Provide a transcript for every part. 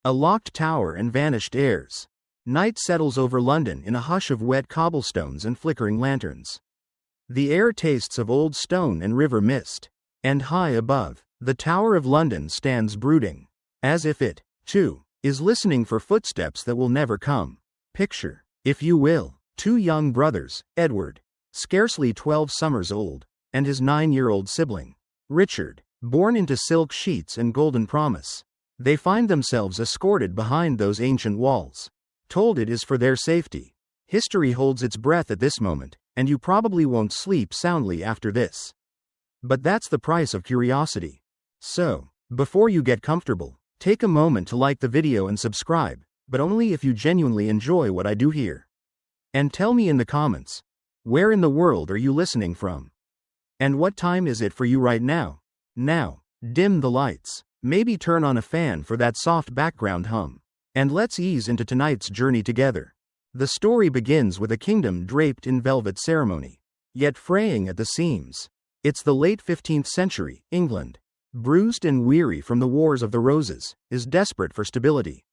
A locked tower and vanished heirs. Night settles over London in a hush of wet cobblestones and flickering lanterns. The air tastes of old stone and river mist. And high above, the Tower of London stands brooding, as if it, too, is listening for footsteps that will never come. Picture, if you will, two young brothers, Edward, scarcely 12 summers old, and his 9-year-old sibling, Richard, born into silk sheets and golden promise. They find themselves escorted behind those ancient walls, told it is for their safety. History holds its breath at this moment, and you probably won't sleep soundly after this. But that's the price of curiosity. So, before you get comfortable, take a moment to like the video and subscribe, but only if you genuinely enjoy what I do here. And tell me in the comments, where in the world are you listening from? And what time is it for you right now? Now, dim the lights, maybe turn on a fan for that soft background hum, and let's ease into tonight's journey together. The story begins with a kingdom draped in velvet ceremony, yet fraying at the seams. It's the late 15th century, England, bruised and weary from the Wars of the Roses, is desperate for stability.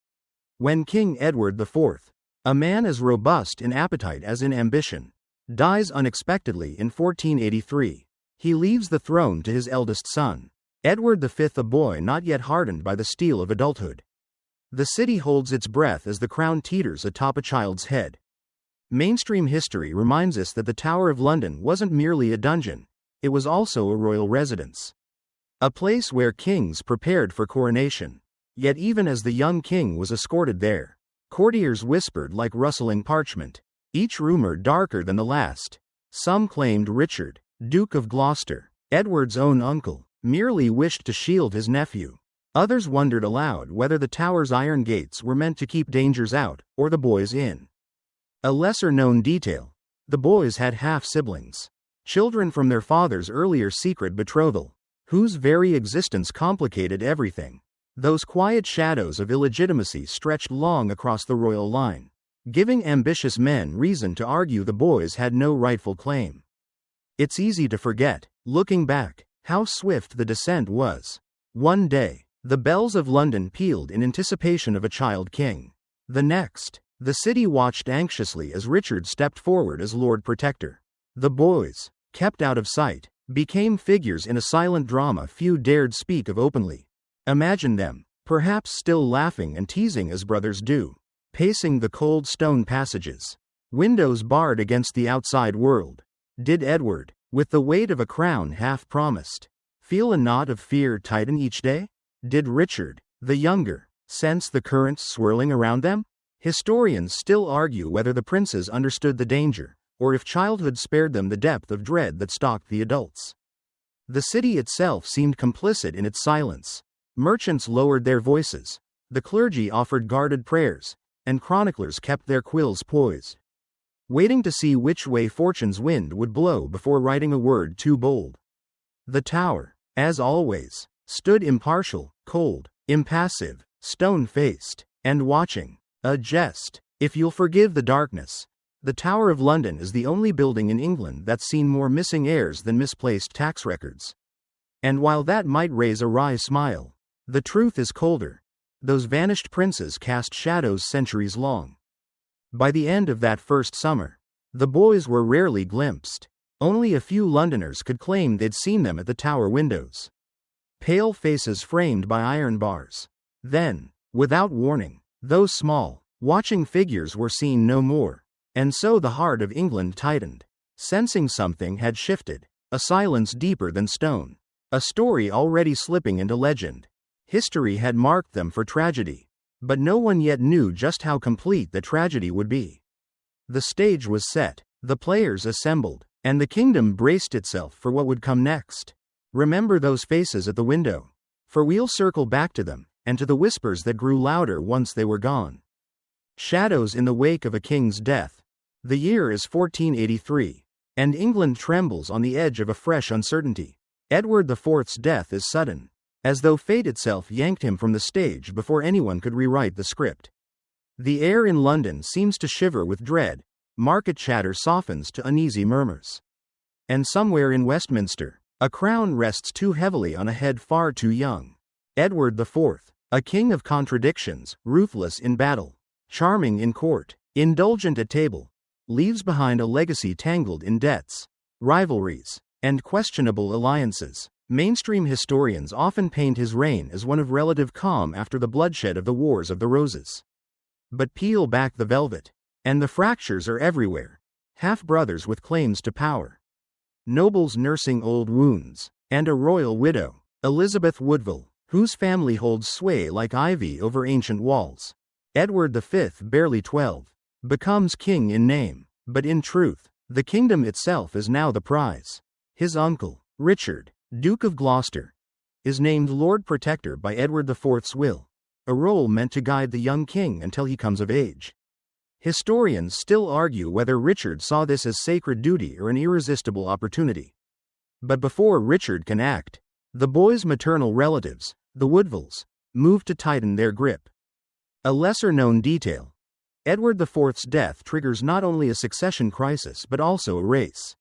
When King Edward IV, a man as robust in appetite as in ambition, dies unexpectedly in 1483, he leaves the throne to his eldest son, Edward V, a boy not yet hardened by the steel of adulthood. The city holds its breath as the crown teeters atop a child's head. Mainstream history reminds us that the Tower of London wasn't merely a dungeon, it was also a royal residence. A place where kings prepared for coronation. Yet even as the young king was escorted there, courtiers whispered like rustling parchment, each rumor darker than the last. Some claimed Richard, Duke of Gloucester, Edward's own uncle, merely wished to shield his nephew. Others wondered aloud whether the tower's iron gates were meant to keep dangers out, or the boys in. A lesser-known detail: the boys had half-siblings, children from their father's earlier secret betrothal, whose very existence complicated everything. Those quiet shadows of illegitimacy stretched long across the royal line, giving ambitious men reason to argue the boys had no rightful claim. It's easy to forget, looking back, how swift the descent was. One day, the bells of London pealed in anticipation of a child king. The next, the city watched anxiously as Richard stepped forward as Lord Protector. The boys, kept out of sight, became figures in a silent drama few dared speak of openly. Imagine them, perhaps still laughing and teasing as brothers do, pacing the cold stone passages, windows barred against the outside world. Did Edward, with the weight of a crown half promised, feel a knot of fear tighten each day? Did Richard, the younger, sense the currents swirling around them? Historians still argue whether the princes understood the danger, or if childhood spared them the depth of dread that stalked the adults. The city itself seemed complicit in its silence. Merchants lowered their voices, the clergy offered guarded prayers, and chroniclers kept their quills poised, waiting to see which way fortune's wind would blow before writing a word too bold. The tower, as always, stood impartial, cold, impassive, stone-faced, and watching. A jest, if you'll forgive the darkness. The Tower of London is the only building in England that's seen more missing heirs than misplaced tax records. And while that might raise a wry smile, the truth is colder. Those vanished princes cast shadows centuries long. By the end of that first summer, the boys were rarely glimpsed. Only a few Londoners could claim they'd seen them at the tower windows. Pale faces framed by iron bars. Then, without warning, those small, watching figures were seen no more. And so the heart of England tightened, sensing something had shifted, a silence deeper than stone, a story already slipping into legend. History had marked them for tragedy, but no one yet knew just how complete the tragedy would be. The stage was set, the players assembled, and the kingdom braced itself for what would come next. Remember those faces at the window, for we'll circle back to them, and to the whispers that grew louder once they were gone. Shadows in the wake of a king's death. The year is 1483, and England trembles on the edge of a fresh uncertainty. Edward IV's death is sudden, as though fate itself yanked him from the stage before anyone could rewrite the script. The air in London seems to shiver with dread, market chatter softens to uneasy murmurs. And somewhere in Westminster, a crown rests too heavily on a head far too young. Edward IV, A king of contradictions, ruthless in battle, charming in court, indulgent at table, leaves behind a legacy tangled in debts, rivalries, and questionable alliances. Mainstream historians often paint his reign as one of relative calm after the bloodshed of the Wars of the Roses. But peel back the velvet, and the fractures are everywhere. Half-brothers with claims to power, nobles nursing old wounds, and a royal widow, Elizabeth Woodville, whose family holds sway like ivy over ancient walls. Edward V, barely 12, becomes king in name, but in truth, the kingdom itself is now the prize. His uncle, Richard, Duke of Gloucester, is named Lord Protector by Edward IV's will, a role meant to guide the young king until he comes of age. Historians still argue whether Richard saw this as sacred duty or an irresistible opportunity. But before Richard can act, the boy's maternal relatives, the Woodvilles, move to tighten their grip. A lesser-known detail: Edward IV's death triggers not only a succession crisis but also a race.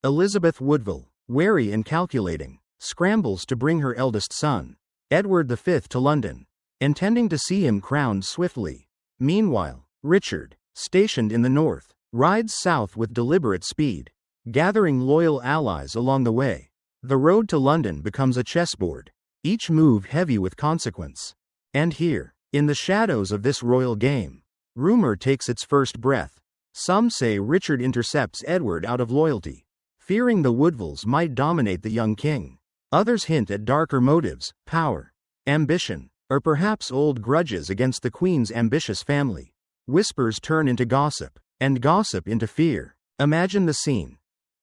Elizabeth Woodville, wary and calculating, scrambles to bring her eldest son, Edward V, to London, intending to see him crowned swiftly. Meanwhile, Richard, stationed in the north, rides south with deliberate speed, gathering loyal allies along the way. The road to London becomes a chessboard, each move heavy with consequence. And here, in the shadows of this royal game, rumor takes its first breath. Some say Richard intercepts Edward out of loyalty, fearing the Woodvilles might dominate the young king. Others hint at darker motives, power, ambition, or perhaps old grudges against the Queen's ambitious family. Whispers turn into gossip, and gossip into fear. Imagine the scene.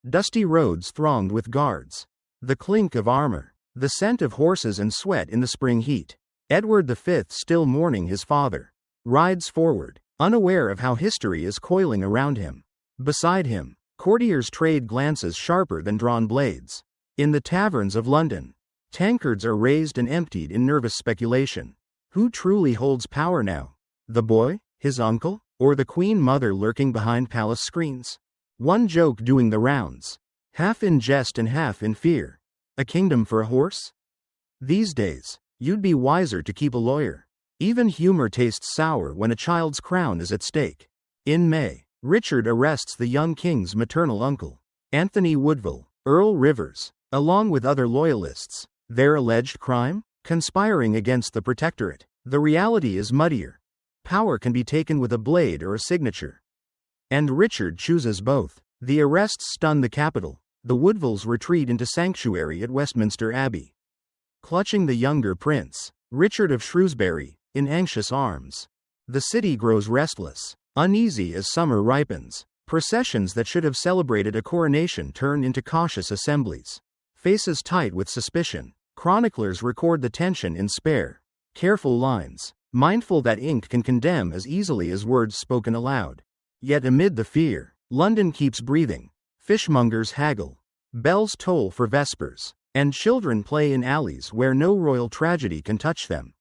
Dusty roads thronged with guards, the clink of armor, the scent of horses and sweat in the spring heat. Edward V, still mourning his father, rides forward, unaware of how history is coiling around him. Beside him, courtiers trade glances sharper than drawn blades. In the taverns of London, tankards are raised and emptied in nervous speculation. Who truly holds power now? The boy, his uncle, or the Queen Mother lurking behind palace screens? One joke doing the rounds, half in jest and half in fear: a kingdom for a horse? These days, you'd be wiser to keep a lawyer. Even humor tastes sour when a child's crown is at stake. In May, Richard arrests the young king's maternal uncle, Anthony Woodville, Earl Rivers, along with other loyalists. Their alleged crime? Conspiring against the protectorate. The reality is muddier. Power can be taken with a blade or a signature. And Richard chooses both. The arrests stun the capital. The Woodvilles retreat into sanctuary at Westminster Abbey, clutching the younger prince, Richard of Shrewsbury, in anxious arms. The city grows restless, uneasy as summer ripens. Processions that should have celebrated a coronation turn into cautious assemblies, faces tight with suspicion. Chroniclers record the tension in spare, careful lines, mindful that ink can condemn as easily as words spoken aloud. Yet amid the fear, London keeps breathing. Fishmongers haggle, bells toll for vespers, and children play in alleys where no royal tragedy can touch them.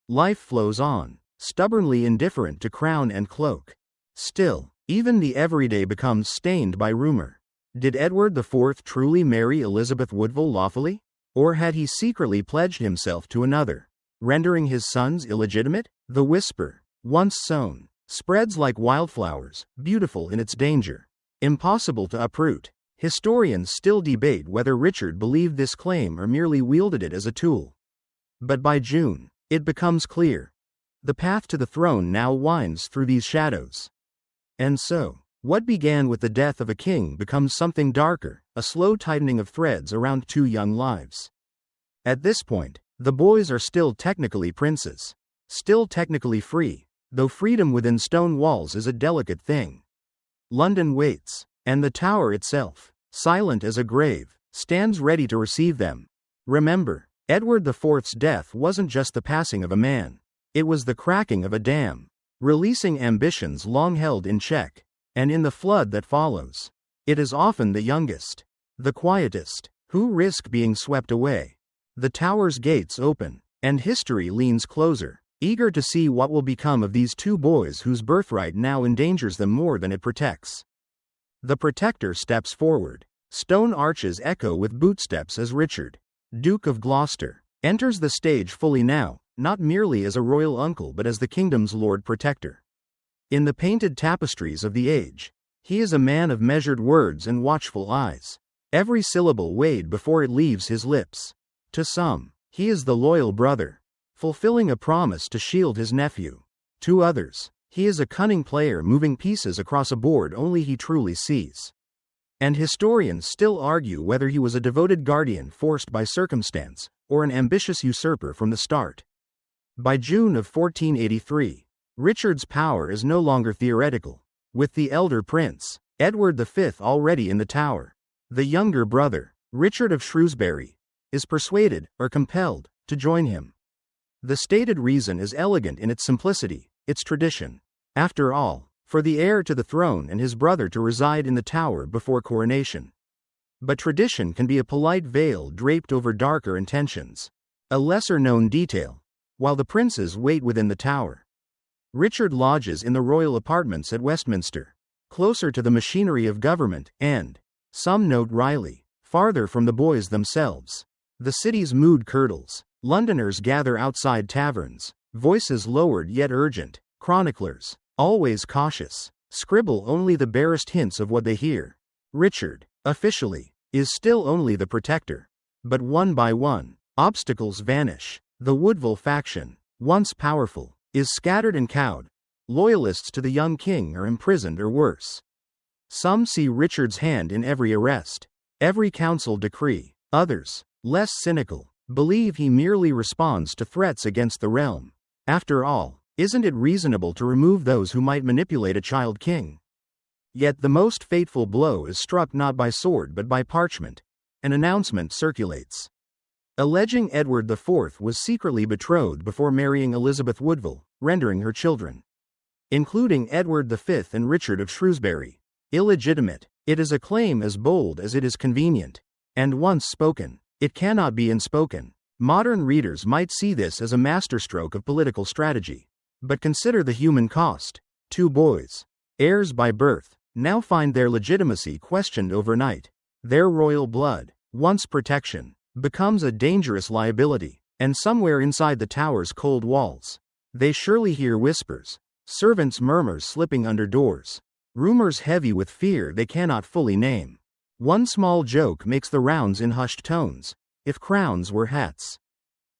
Life flows on, stubbornly indifferent to crown and cloak. Still, even the everyday becomes stained by rumor. Did Edward IV truly marry Elizabeth Woodville lawfully? Or had he secretly pledged himself to another, rendering his sons illegitimate? The whisper, once sown, spreads like wildflowers, beautiful in its danger, impossible to uproot. Historians still debate whether Richard believed this claim or merely wielded it as a tool. But by June, it becomes clear. The path to the throne now winds through these shadows. And so, what began with the death of a king becomes something darker, a slow tightening of threads around two young lives. At this point, the boys are still technically princes, still technically free, though freedom within stone walls is a delicate thing. London waits, and the tower itself, silent as a grave, stands ready to receive them. Remember, Edward IV's death wasn't just the passing of a man. It was the cracking of a dam, releasing ambitions long held in check. And in the flood that follows, it is often the youngest, the quietest, who risk being swept away. The tower's gates open, and history leans closer, eager to see what will become of these two boys whose birthright now endangers them more than it protects. The protector steps forward. Stone arches echo with bootsteps as Richard, Duke of Gloucester, enters the stage fully now, not merely as a royal uncle but as the kingdom's lord protector. In the painted tapestries of the age, he is a man of measured words and watchful eyes, every syllable weighed before it leaves his lips. To some, he is the loyal brother, fulfilling a promise to shield his nephew. To others, he is a cunning player moving pieces across a board only he truly sees. And historians still argue whether he was a devoted guardian forced by circumstance, or an ambitious usurper from the start. By June of 1483, Richard's power is no longer theoretical. With the elder prince, Edward V, already in the Tower, the younger brother, Richard of Shrewsbury, is persuaded, or compelled, to join him. The stated reason is elegant in its simplicity, its tradition. After all, for the heir to the throne and his brother to reside in the Tower before coronation. But tradition can be a polite veil draped over darker intentions. A lesser-known detail. While the princes wait within the Tower, Richard lodges in the royal apartments at Westminster, closer to the machinery of government and, some note wryly, farther from the boys themselves. The city's mood curdles. Londoners gather outside taverns, voices lowered yet urgent, chroniclers, always cautious, scribble only the barest hints of what they hear. Richard, officially, is still only the protector. But one by one, obstacles vanish. The Woodville faction, once powerful, is scattered and cowed. Loyalists to the young king are imprisoned or worse. Some see Richard's hand in every arrest, every council decree. Others, less cynical, believe he merely responds to threats against the realm. After all, isn't it reasonable to remove those who might manipulate a child king? Yet the most fateful blow is struck not by sword but by parchment. An announcement circulates, alleging Edward IV was secretly betrothed before marrying Elizabeth Woodville, rendering her children, including Edward V and Richard of Shrewsbury, illegitimate. It is a claim as bold as it is convenient. And once spoken, it cannot be unspoken. Modern readers might see this as a masterstroke of political strategy. But consider the human cost. Two boys, heirs by birth, now find their legitimacy questioned overnight. Their royal blood, once protection, becomes a dangerous liability. And somewhere inside the Tower's cold walls, they surely hear whispers, servants' murmurs slipping under doors, rumors heavy with fear they cannot fully name. One small joke makes the rounds in hushed tones. If crowns were hats,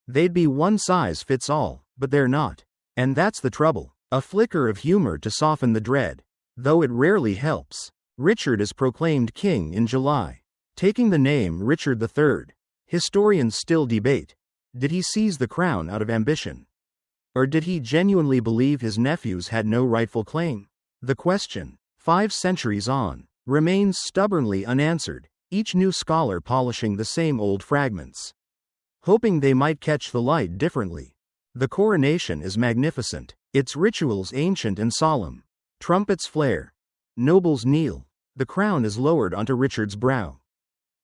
they'd be one size fits all, but they're not. And that's the trouble. A flicker of humor to soften the dread. Though it rarely helps. Richard is proclaimed king in July, taking the name Richard III. Historians still debate. Did he seize the crown out of ambition? Or did he genuinely believe his nephews had no rightful claim? The question, 5 centuries on, remains stubbornly unanswered, each new scholar polishing the same old fragments, hoping they might catch the light differently. The coronation is magnificent, its rituals ancient and solemn. Trumpets flare, nobles kneel, the crown is lowered onto Richard's brow.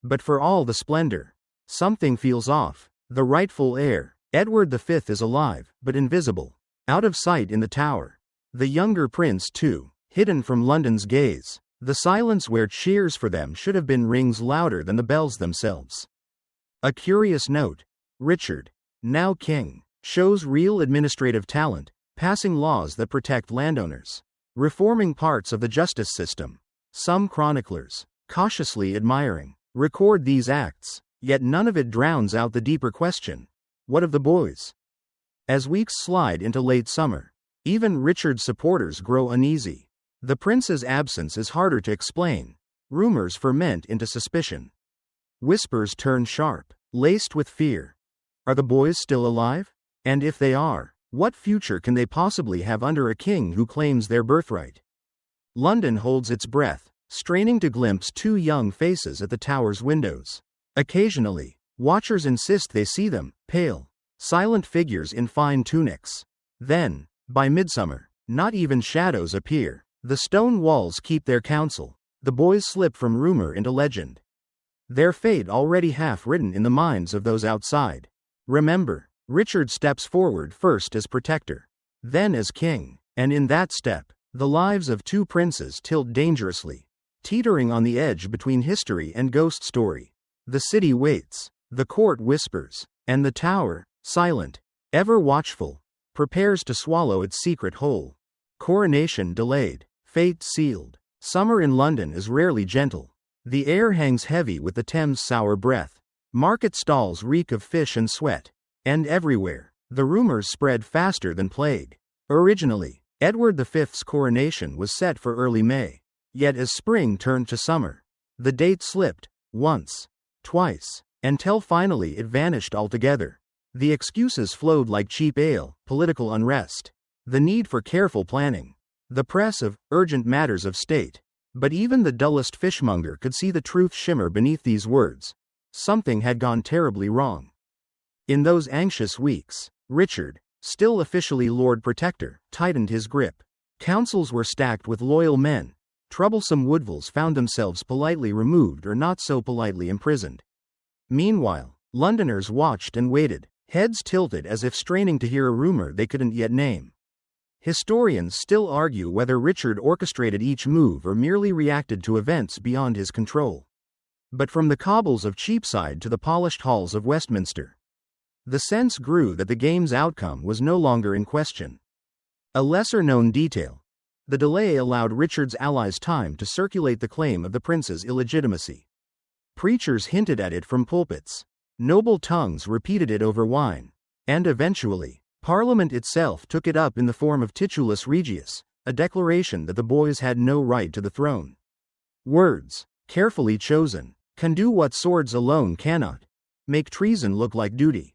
But for all the splendor, something feels off. The rightful heir, Edward V, is alive, but invisible, out of sight in the Tower. The younger prince too, hidden from London's gaze. The silence where cheers for them should have been rings louder than the bells themselves. A curious note: Richard, now king, shows real administrative talent, passing laws that protect landowners, reforming parts of the justice system. Some chroniclers, cautiously admiring, record these acts, yet none of it drowns out the deeper question: what of the boys? As weeks slide into late summer, even Richard's supporters grow uneasy. The prince's absence is harder to explain. Rumors ferment into suspicion. Whispers turn sharp, laced with fear. Are the boys still alive? And if they are, what future can they possibly have under a king who claims their birthright? London holds its breath, straining to glimpse 2 young faces at the Tower's windows. Occasionally, watchers insist they see them, pale, silent figures in fine tunics. Then, by midsummer, not even shadows appear. The stone walls keep their counsel. The boys slip from rumor into legend, their fate already half written in the minds of those outside. Remember, Richard steps forward first as protector, then as king, and in that step, the lives of 2 princes tilt dangerously, teetering on the edge between history and ghost story. The city waits, the court whispers, and the Tower, silent, ever watchful, prepares to swallow its secret whole. Coronation delayed, fate sealed. Summer in London is rarely gentle. The air hangs heavy with the Thames' sour breath. Market stalls reek of fish and sweat. And everywhere, the rumors spread faster than plague. Originally, Edward V's coronation was set for early May. Yet as spring turned to summer, the date slipped, once, twice, until finally it vanished altogether. The excuses flowed like cheap ale: political unrest, the need for careful planning, the press of urgent matters of state. But even the dullest fishmonger could see the truth shimmer beneath these words. Something had gone terribly wrong. In those anxious weeks, Richard, still officially Lord Protector, tightened his grip. Councils were stacked with loyal men. Troublesome Woodvilles found themselves politely removed or not so politely imprisoned. Meanwhile, Londoners watched and waited, heads tilted as if straining to hear a rumor they couldn't yet name. Historians still argue whether Richard orchestrated each move or merely reacted to events beyond his control. But from the cobbles of Cheapside to the polished halls of Westminster, the sense grew that the game's outcome was no longer in question. A lesser-known detail: the delay allowed Richard's allies time to circulate the claim of the prince's illegitimacy. Preachers hinted at it from pulpits. Noble tongues repeated it over wine. And eventually, Parliament itself took it up in the form of Titulus Regius, a declaration that the boys had no right to the throne. Words, carefully chosen, can do what swords alone cannot: make treason look like duty,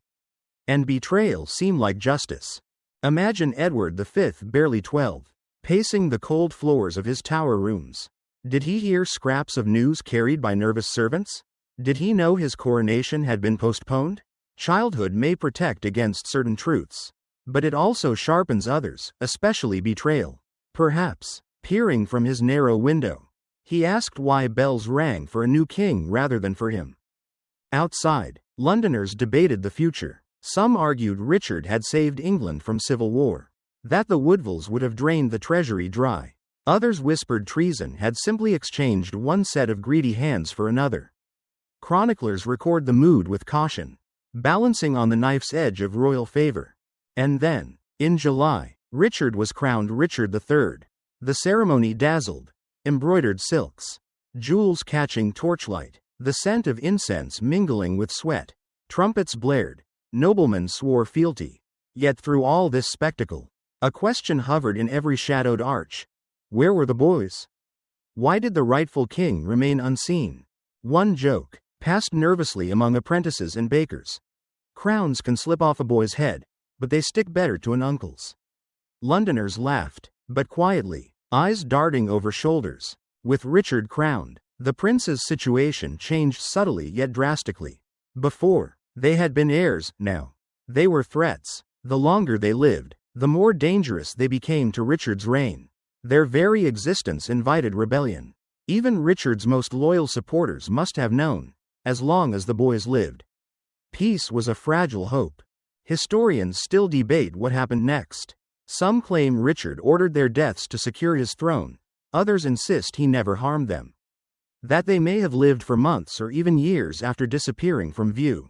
and betrayal seem like justice. Imagine Edward V, barely 12, pacing the cold floors of his tower rooms. Did he hear scraps of news carried by nervous servants? Did he know his coronation had been postponed? Childhood may protect against certain truths, but it also sharpens others, especially betrayal. Perhaps, peering from his narrow window, he asked why bells rang for a new king rather than for him. Outside, Londoners debated the future. Some argued Richard had saved England from civil war, that the Woodvilles would have drained the treasury dry. Others whispered treason had simply exchanged one set of greedy hands for another. Chroniclers record the mood with caution, balancing on the knife's edge of royal favor. And then, in July, Richard was crowned Richard III. The ceremony dazzled. Embroidered silks, jewels catching torchlight, the scent of incense mingling with sweat. Trumpets blared, noblemen swore fealty. Yet through all this spectacle, a question hovered in every shadowed arch. Where were the boys? Why did the rightful king remain unseen? One joke passed nervously among apprentices and bakers: crowns can slip off a boy's head, but they stick better to an uncle's. Londoners laughed, but quietly, eyes darting over shoulders. With Richard crowned, the prince's situation changed subtly yet drastically. Before, they had been heirs; now, they were threats. The longer they lived, the more dangerous they became to Richard's reign. Their very existence invited rebellion. Even Richard's most loyal supporters must have known, as long as the boys lived, peace was a fragile hope. Historians still debate what happened next. Some claim Richard ordered their deaths to secure his throne, others insist he never harmed them, that they may have lived for months or even years after disappearing from view.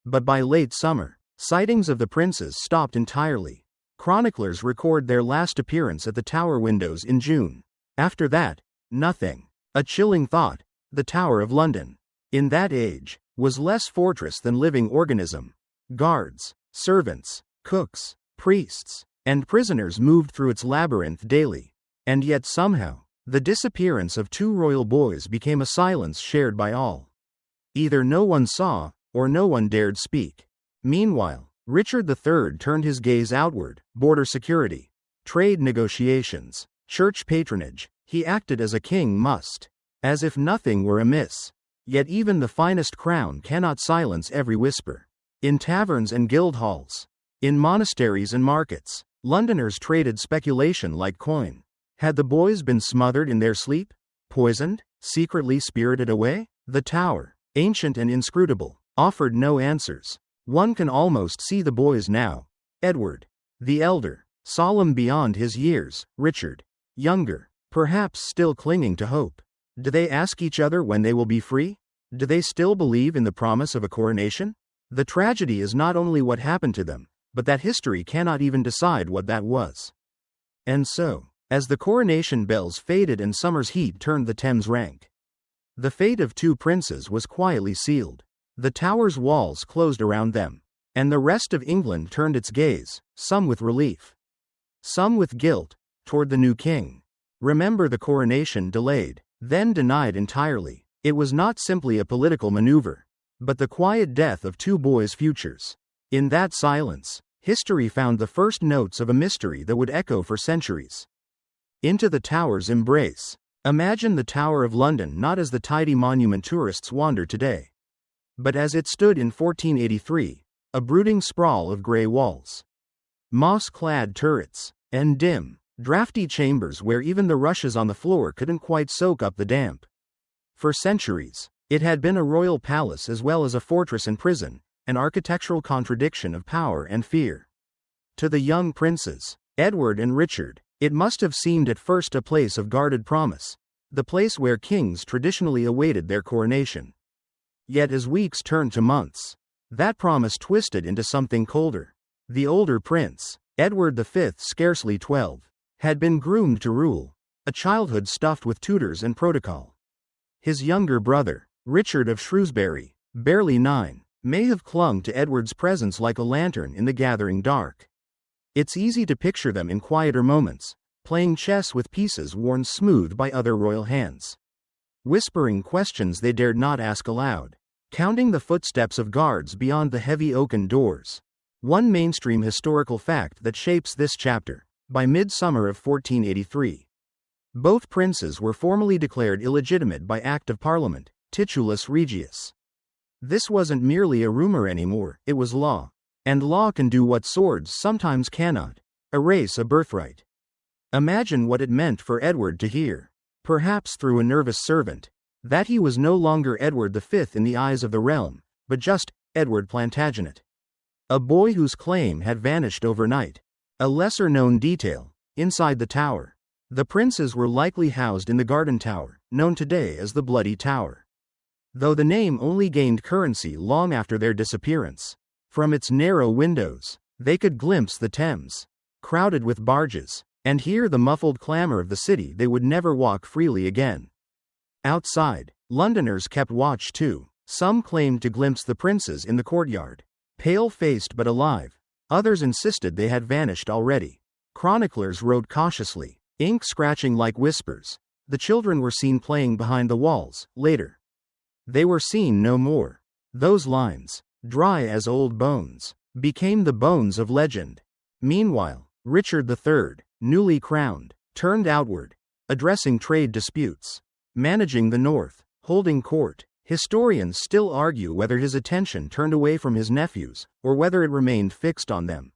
But by late summer, sightings of the princes stopped entirely. Chroniclers record their last appearance at the Tower windows in June. After that, nothing. A chilling thought: the Tower of London, in that age, was less fortress than living organism. Guards, servants, cooks, priests, and prisoners moved through its labyrinth daily. And yet somehow, the disappearance of two royal boys became a silence shared by all. Either no one saw, or no one dared speak. Meanwhile, Richard III turned his gaze outward: border security, trade negotiations, church patronage. He acted as a king must, as if nothing were amiss. Yet even the finest crown cannot silence every whisper. In taverns and guild halls, in monasteries and markets, Londoners traded speculation like coin. Had the boys been smothered in their sleep? Poisoned? Secretly spirited away? The Tower, ancient and inscrutable, offered no answers. One can almost see the boys now. Edward, the elder, solemn beyond his years; Richard, younger, perhaps still clinging to hope. Do they ask each other when they will be free? Do they still believe in the promise of a coronation? The tragedy is not only what happened to them, but that history cannot even decide what that was. And so, as the coronation bells faded and summer's heat turned the Thames rank, the fate of two princes was quietly sealed. The Tower's walls closed around them, and the rest of England turned its gaze, some with relief, some with guilt, toward the new king. Remember, the coronation delayed, then denied entirely. It was not simply a political maneuver, but the quiet death of two boys' futures. In that silence, history found the first notes of a mystery that would echo for centuries. Into the Tower's embrace. Imagine the Tower of London not as the tidy monument tourists wander today, but as it stood in 1483, a brooding sprawl of grey walls, moss-clad turrets, and dim, drafty chambers where even the rushes on the floor couldn't quite soak up the damp. For centuries, it had been a royal palace as well as a fortress and prison, an architectural contradiction of power and fear. To the young princes, Edward and Richard, it must have seemed at first a place of guarded promise, the place where kings traditionally awaited their coronation. Yet as weeks turned to months, that promise twisted into something colder. The older prince, Edward V, scarcely 12, had been groomed to rule, a childhood stuffed with tutors and protocol. His younger brother, Richard of Shrewsbury, barely 9, may have clung to Edward's presence like a lantern in the gathering dark. It's easy to picture them in quieter moments, playing chess with pieces worn smooth by other royal hands, whispering questions they dared not ask aloud, counting the footsteps of guards beyond the heavy oaken doors. One mainstream historical fact that shapes this chapter: by midsummer of 1483, both princes were formally declared illegitimate by Act of Parliament, titulus regius. This wasn't merely a rumor anymore, it was law. And law can do what swords sometimes cannot: erase a birthright. Imagine what it meant for Edward to hear, perhaps through a nervous servant, that he was no longer Edward V in the eyes of the realm, but just Edward Plantagenet. A boy whose claim had vanished overnight. A lesser-known detail: inside the Tower, the princes were likely housed in the Garden Tower, known today as the Bloody Tower, though the name only gained currency long after their disappearance. From its narrow windows, they could glimpse the Thames, crowded with barges, and hear the muffled clamor of the city they would never walk freely again. Outside, Londoners kept watch too. Some claimed to glimpse the princes in the courtyard, pale-faced but alive. Others insisted they had vanished already. Chroniclers wrote cautiously, ink scratching like whispers. The children were seen playing behind the walls. Later, they were seen no more. Those lines, dry as old bones, became the bones of legend. Meanwhile, Richard III, newly crowned, turned outward, addressing trade disputes, managing the north, holding court. Historians still argue whether his attention turned away from his nephews, or whether it remained fixed on them,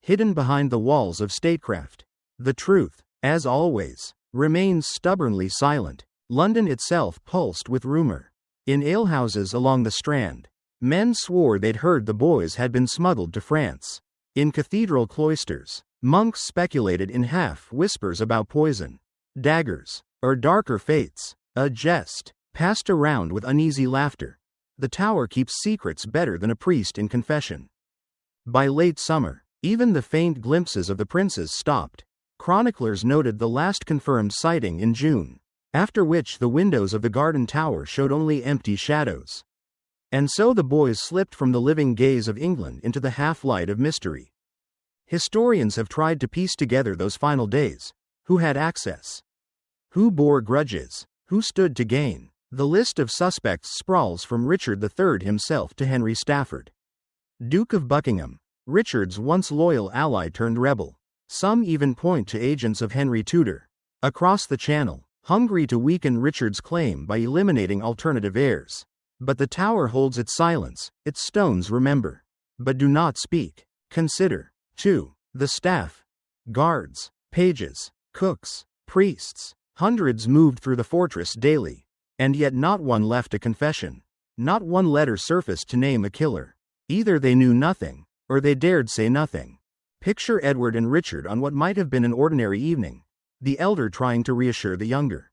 hidden behind the walls of statecraft. The truth, as always, remains stubbornly silent. London itself pulsed with rumor. In alehouses along the Strand, men swore they'd heard the boys had been smuggled to France. In cathedral cloisters, monks speculated in half-whispers about poison, daggers, or darker fates. A jest passed around with uneasy laughter. The Tower keeps secrets better than a priest in confession. By late summer, even the faint glimpses of the princes stopped. Chroniclers noted the last confirmed sighting in June, after which the windows of the Garden Tower showed only empty shadows. And so the boys slipped from the living gaze of England into the half-light of mystery. Historians have tried to piece together those final days. Who had access? Who bore grudges? Who stood to gain? The list of suspects sprawls from Richard III himself to Henry Stafford, Duke of Buckingham, Richard's once loyal ally turned rebel. Some even point to agents of Henry Tudor across the Channel, hungry to weaken Richard's claim by eliminating alternative heirs. But the Tower holds its silence. Its stones remember, but do not speak. Consider, too, the staff: guards, pages, cooks, priests. Hundreds moved through the fortress daily, and yet not one left a confession. Not one letter surfaced to name a killer. Either they knew nothing, or they dared say nothing. Picture Edward and Richard on what might have been an ordinary evening, the elder trying to reassure the younger.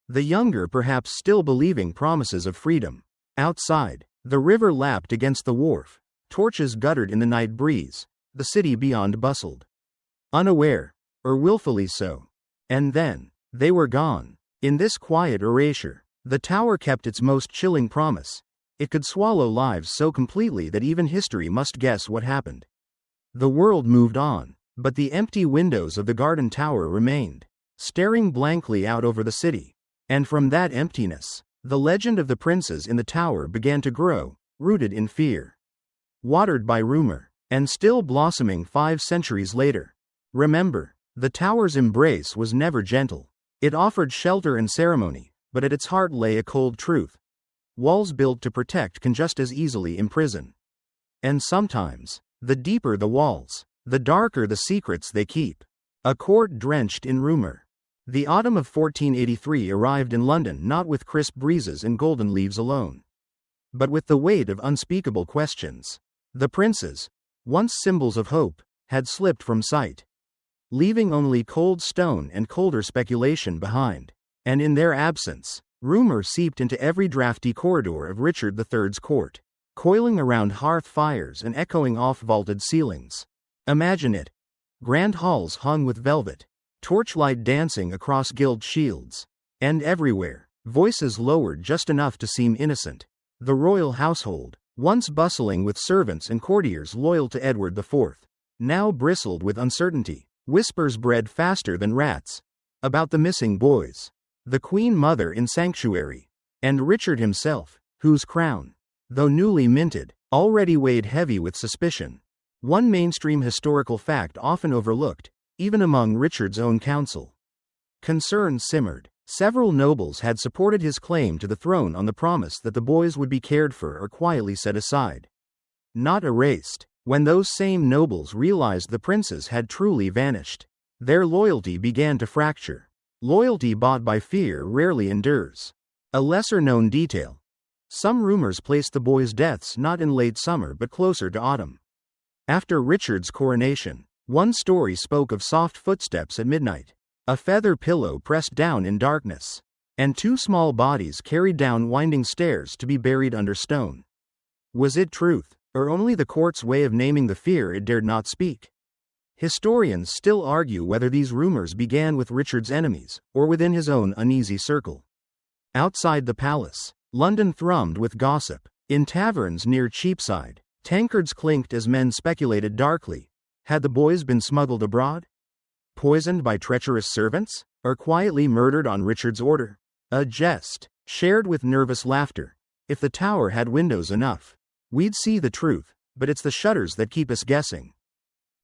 The younger perhaps still believing promises of freedom. Outside, the river lapped against the wharf. Torches guttered in the night breeze. the city beyond bustled. Unaware, or willfully so. And then, they were gone. In this quiet erasure, the tower kept its most chilling promise. It could swallow lives so completely that even history must guess what happened. The world moved on, but the empty windows of the garden tower remained, staring blankly out over the city. And from that emptiness, the legend of the princes in the tower began to grow, rooted in fear, watered by rumor, and still blossoming 5 centuries later. Remember, the tower's embrace was never gentle. It offered shelter and ceremony, but at its heart lay a cold truth. Walls built to protect can just as easily imprison. And sometimes, the deeper the walls, the darker the secrets they keep. A court drenched in rumor. The autumn of 1483 arrived in London not with crisp breezes and golden leaves alone, but with the weight of unspeakable questions. The princes, once symbols of hope, had slipped from sight, leaving only cold stone and colder speculation behind. And in their absence, rumor seeped into every drafty corridor of Richard III's court, coiling around hearth fires and echoing off vaulted ceilings. Imagine it. Grand halls hung with velvet, torchlight dancing across gilt shields. And everywhere, voices lowered just enough to seem innocent. The royal household, once bustling with servants and courtiers loyal to Edward IV, now bristled with uncertainty. Whispers bred faster than rats about the missing boys, the Queen Mother in sanctuary, and Richard himself, whose crown, though newly minted, already weighed heavy with suspicion. One mainstream historical fact often overlooked, even among Richard's own council. Concern simmered. Several nobles had supported his claim to the throne on the promise that the boys would be cared for or quietly set aside, not erased. When those same nobles realized the princes had truly vanished, their loyalty began to fracture. Loyalty bought by fear rarely endures. A lesser-known detail. Some rumors placed the boys' deaths not in late summer but closer to autumn. After Richard's coronation, one story spoke of soft footsteps at midnight, a feather pillow pressed down in darkness, and 2 small bodies carried down winding stairs to be buried under stone. Was it truth, or only the court's way of naming the fear it dared not speak? Historians still argue whether these rumors began with Richard's enemies, or within his own uneasy circle. Outside the palace, London thrummed with gossip. In taverns near Cheapside, tankards clinked as men speculated darkly. Had the boys been smuggled abroad? Poisoned by treacherous servants? Or quietly murdered on Richard's order? A jest, shared with nervous laughter. If the tower had windows enough, we'd see the truth, but it's the shutters that keep us guessing.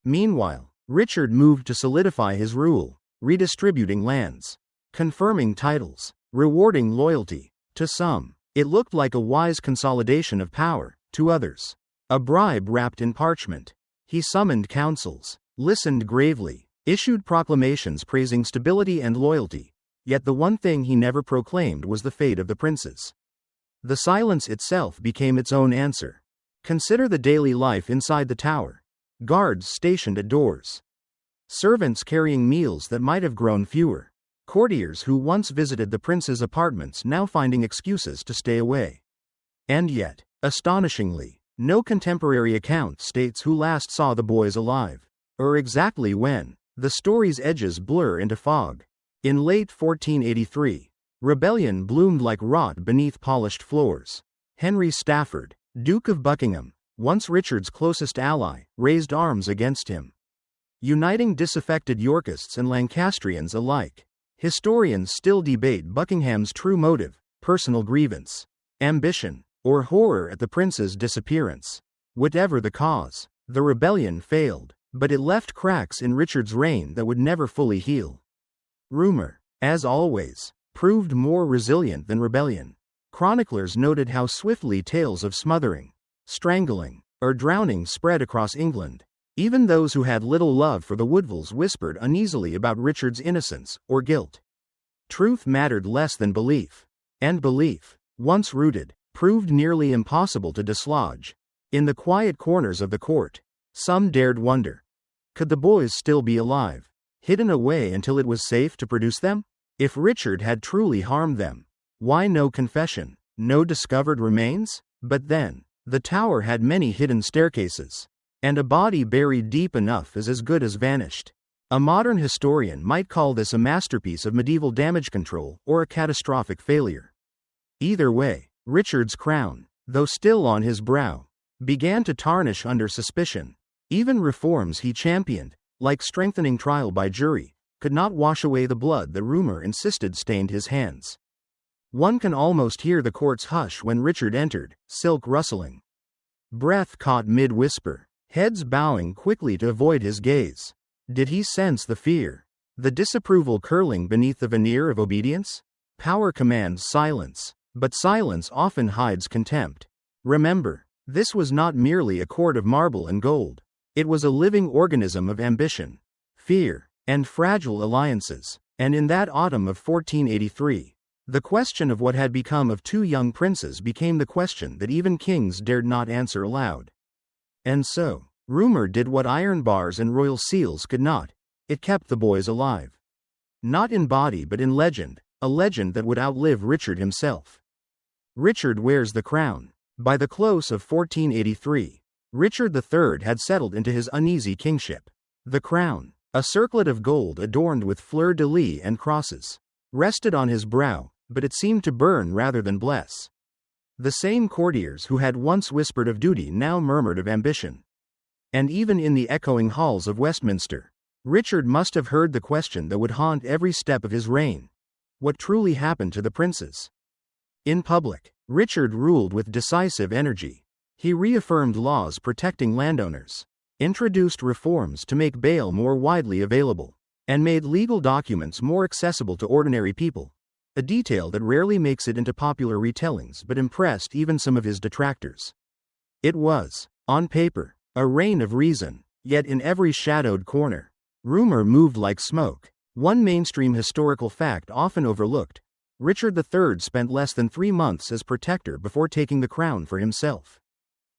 Meanwhile, Richard moved to solidify his rule, redistributing lands, confirming titles, rewarding loyalty. To some, it looked like a wise consolidation of power. To others, a bribe wrapped in parchment. He summoned councils, listened gravely, issued proclamations praising stability and loyalty. Yet the one thing he never proclaimed was the fate of the princes. The silence itself became its own answer. Consider the daily life inside the tower. Guards stationed at doors. Servants carrying meals that might have grown fewer. Courtiers who once visited the prince's apartments now finding excuses to stay away. And yet, astonishingly, no contemporary account states who last saw the boys alive, or exactly when. The story's edges blur into fog. In late 1483, rebellion bloomed like rot beneath polished floors. Henry Stafford, Duke of Buckingham, once Richard's closest ally, raised arms against him, uniting disaffected Yorkists and Lancastrians alike. Historians still debate Buckingham's true motive: personal grievance, ambition, or horror at the prince's disappearance. Whatever the cause, the rebellion failed, but it left cracks in Richard's reign that would never fully heal. Rumor, as always, proved more resilient than rebellion. Chroniclers noted how swiftly tales of smothering, strangling, or drowning spread across England. Even those who had little love for the Woodvilles whispered uneasily about Richard's innocence or guilt. Truth mattered less than belief. And belief, once rooted, proved nearly impossible to dislodge. In the quiet corners of the court, some dared wonder. Could the boys still be alive, hidden away until it was safe to produce them? If Richard had truly harmed them, why no confession, no discovered remains? But then, the tower had many hidden staircases. And a body buried deep enough is as good as vanished. A modern historian might call this a masterpiece of medieval damage control or a catastrophic failure. Either way, Richard's crown, though still on his brow, began to tarnish under suspicion. Even reforms he championed, like strengthening trial by jury, could not wash away the blood that rumor insisted stained his hands. One can almost hear the court's hush when Richard entered, silk rustling. Breath caught mid-whisper, heads bowing quickly to avoid his gaze. Did he sense the fear? The disapproval curling beneath the veneer of obedience? Power commands silence, but silence often hides contempt. Remember, this was not merely a court of marble and gold. It was a living organism of ambition, fear, and fragile alliances. And in that autumn of 1483, the question of what had become of two young princes became the question that even kings dared not answer aloud. And so, rumor did what iron bars and royal seals could not. It kept the boys alive. Not in body but in legend, a legend that would outlive Richard himself. Richard wears the crown. By the close of 1483, Richard III had settled into his uneasy kingship. The crown, a circlet of gold adorned with fleur-de-lis and crosses, rested on his brow, but it seemed to burn rather than bless. The same courtiers who had once whispered of duty now murmured of ambition. And even in the echoing halls of Westminster, Richard must have heard the question that would haunt every step of his reign. What truly happened to the princes? In public, Richard ruled with decisive energy. He reaffirmed laws protecting landowners, introduced reforms to make bail more widely available, and made legal documents more accessible to ordinary people, a detail that rarely makes it into popular retellings but impressed even some of his detractors. It was, on paper, a reign of reason, yet in every shadowed corner, rumor moved like smoke. One mainstream historical fact often overlooked: Richard III spent less than 3 months as protector before taking the crown for himself.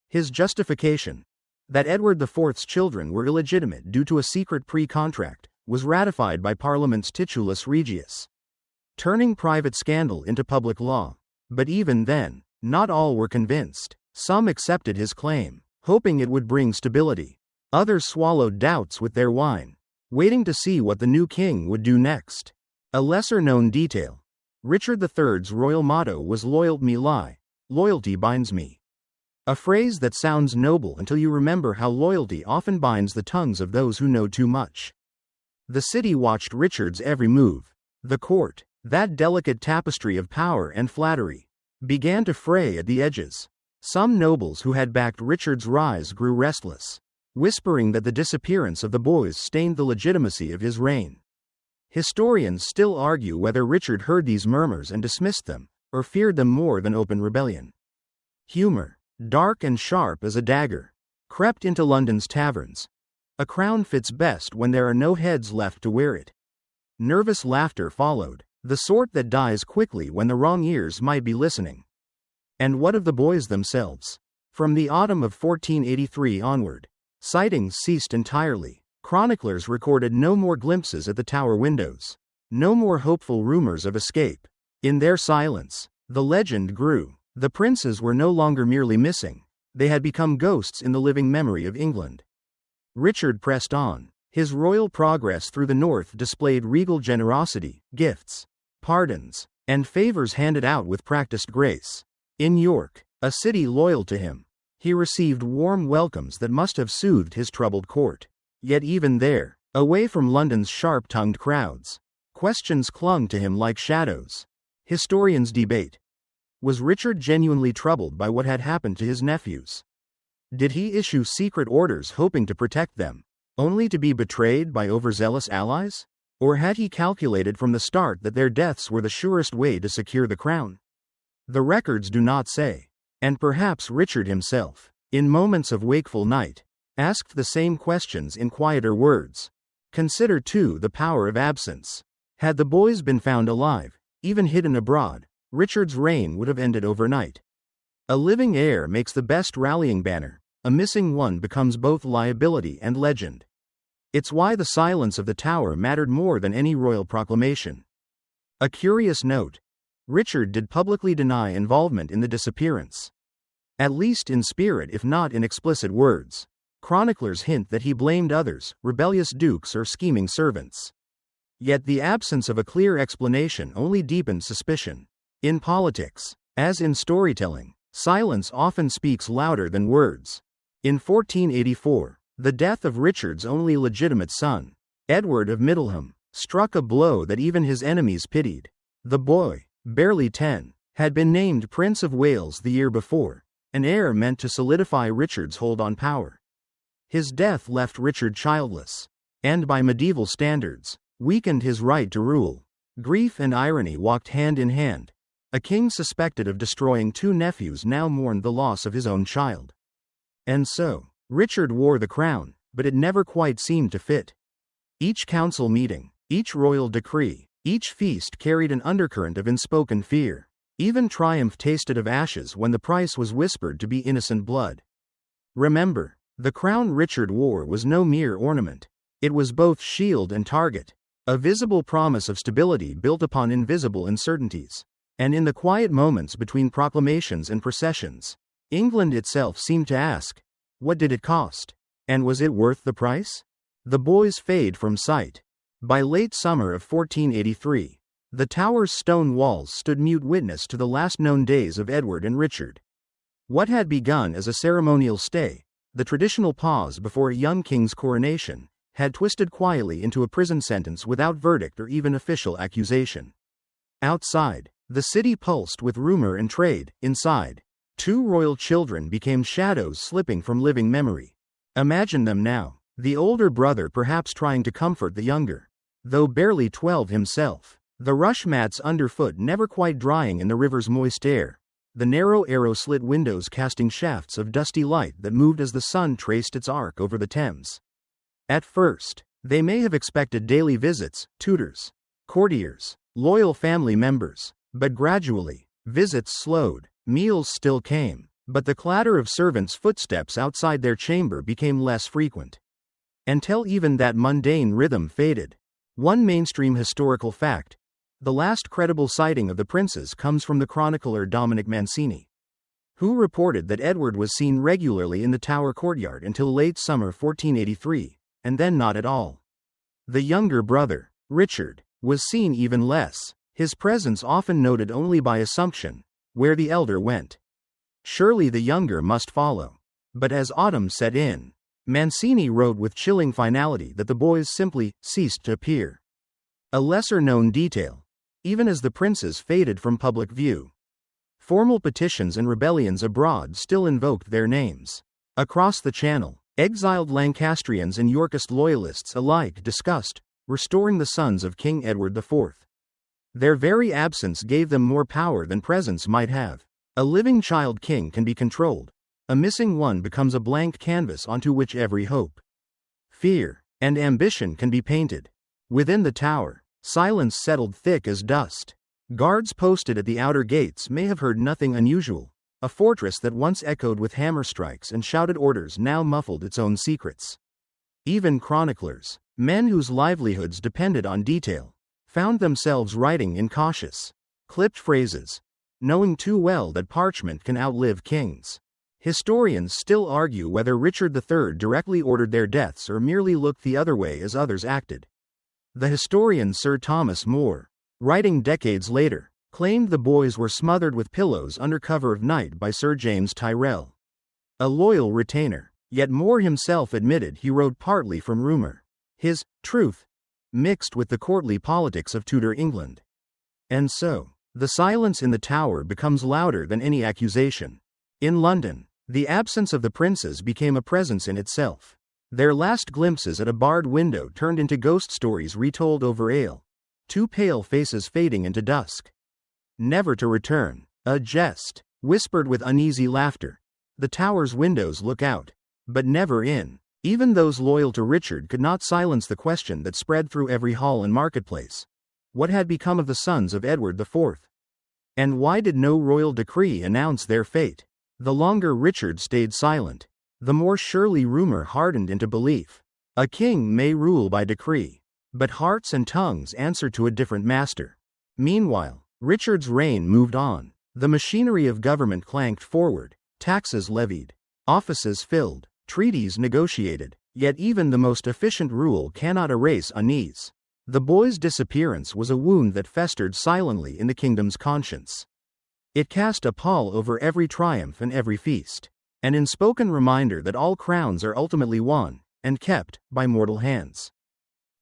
His justification, that Edward IV's children were illegitimate due to a secret pre-contract, was ratified by Parliament's Titulus Regius, turning private scandal into public law. But even then, not all were convinced. Some accepted his claim, hoping it would bring stability. Others swallowed doubts with their wine, waiting to see what the new king would do next. A lesser-known detail: Richard III's royal motto was "Loyalt me lie, loyalty binds me." A phrase that sounds noble until you remember how loyalty often binds the tongues of those who know too much. The city watched Richard's every move. The court, that delicate tapestry of power and flattery, began to fray at the edges. Some nobles who had backed Richard's rise grew restless, whispering that the disappearance of the boys stained the legitimacy of his reign. Historians still argue whether Richard heard these murmurs and dismissed them, or feared them more than open rebellion. Humor, dark and sharp as a dagger, crept into London's taverns. A crown fits best when there are no heads left to wear it. Nervous laughter followed, the sort that dies quickly when the wrong ears might be listening. And what of the boys themselves? From the autumn of 1483 onward, sightings ceased entirely. Chroniclers recorded no more glimpses at the tower windows, no more hopeful rumors of escape. In their silence, the legend grew. The princes were no longer merely missing, they had become ghosts in the living memory of England. Richard pressed on. His royal progress through the north displayed regal generosity, gifts, pardons, and favors handed out with practiced grace. In York, a city loyal to him, he received warm welcomes that must have soothed his troubled court. Yet even there, away from London's sharp-tongued crowds, questions clung to him like shadows. Historians debate: was Richard genuinely troubled by what had happened to his nephews? Did he issue secret orders hoping to protect them, only to be betrayed by overzealous allies? Or had he calculated from the start that their deaths were the surest way to secure the crown? The records do not say. And perhaps Richard himself, in moments of wakeful night, asked the same questions in quieter words. Consider too the power of absence. Had the boys been found alive, even hidden abroad, Richard's reign would have ended overnight. A living heir makes the best rallying banner. A missing one becomes both liability and legend. It's why the silence of the tower mattered more than any royal proclamation. A curious note: Richard did publicly deny involvement in the disappearance. At least in spirit if not in explicit words. Chroniclers hint that he blamed others, rebellious dukes or scheming servants. Yet the absence of a clear explanation only deepened suspicion. In politics, as in storytelling, silence often speaks louder than words. In 1484, the death of Richard's only legitimate son, Edward of Middleham, struck a blow that even his enemies pitied. The boy, barely 10, had been named Prince of Wales the year before, an heir meant to solidify Richard's hold on power. His death left Richard childless, and by medieval standards, weakened his right to rule. Grief and irony walked hand in hand. A king suspected of destroying two nephews now mourned the loss of his own child. And so, Richard wore the crown, but it never quite seemed to fit. Each council meeting, each royal decree, each feast carried an undercurrent of unspoken fear. Even triumph tasted of ashes when the price was whispered to be innocent blood. Remember, the crown Richard wore was no mere ornament. It was both shield and target, a visible promise of stability built upon invisible uncertainties. And in the quiet moments between proclamations and processions, England itself seemed to ask, what did it cost? And was it worth the price? The boys fade from sight. By late summer of 1483, the Tower's stone walls stood mute witness to the last known days of Edward and Richard. What had begun as a ceremonial stay, the traditional pause before a young king's coronation, had twisted quietly into a prison sentence without verdict or even official accusation. Outside, the city pulsed with rumor and trade. Inside, two royal children became shadows slipping from living memory. Imagine them now, the older brother perhaps trying to comfort the younger, though barely 12 himself. The rush mats underfoot never quite drying in the river's moist air, the narrow arrow-slit windows casting shafts of dusty light that moved as the sun traced its arc over the Thames. At first, they may have expected daily visits, tutors, courtiers, loyal family members, but gradually, visits slowed, meals still came, but the clatter of servants' footsteps outside their chamber became less frequent. Until even that mundane rhythm faded. One mainstream historical fact: the last credible sighting of the princes comes from the chronicler Dominic Mancini, who reported that Edward was seen regularly in the Tower courtyard until late summer 1483, and then not at all. The younger brother, Richard, was seen even less, his presence often noted only by assumption, where the elder went. Surely the younger must follow. But as autumn set in, Mancini wrote with chilling finality that the boys simply ceased to appear. A lesser-known detail. Even as the princes faded from public view, formal petitions and rebellions abroad still invoked their names. Across the Channel, exiled Lancastrians and Yorkist loyalists alike discussed restoring the sons of King Edward IV. Their very absence gave them more power than presence might have. A living child king can be controlled. A missing one becomes a blank canvas onto which every hope, fear, and ambition can be painted. Within the Tower, silence settled thick as dust. Guards posted at the outer gates may have heard nothing unusual. A fortress that once echoed with hammer strikes and shouted orders now muffled its own secrets. Even chroniclers, men whose livelihoods depended on detail, found themselves writing in cautious, clipped phrases, knowing too well that parchment can outlive kings. Historians still argue whether Richard III directly ordered their deaths or merely looked the other way as others acted. The historian Sir Thomas More, writing decades later, claimed the boys were smothered with pillows under cover of night by Sir James Tyrrell, a loyal retainer, yet More himself admitted he wrote partly from rumor. His truth mixed with the courtly politics of Tudor England. And so, the silence in the Tower becomes louder than any accusation. In London, the absence of the princes became a presence in itself. Their last glimpses at a barred window turned into ghost stories retold over ale, two pale faces fading into dusk, never to return. A jest, whispered with uneasy laughter. The Tower's windows look out, but never in. Even those loyal to Richard could not silence the question that spread through every hall and marketplace. What had become of the sons of Edward IV? And why did no royal decree announce their fate? The longer Richard stayed silent, the more surely rumor hardened into belief. A king may rule by decree, but hearts and tongues answer to a different master. Meanwhile, Richard's reign moved on. The machinery of government clanked forward, taxes levied, offices filled, treaties negotiated, yet even the most efficient rule cannot erase unease. The boy's disappearance was a wound that festered silently in the kingdom's conscience. It cast a pall over every triumph and every feast, an unspoken reminder that all crowns are ultimately won, and kept, by mortal hands.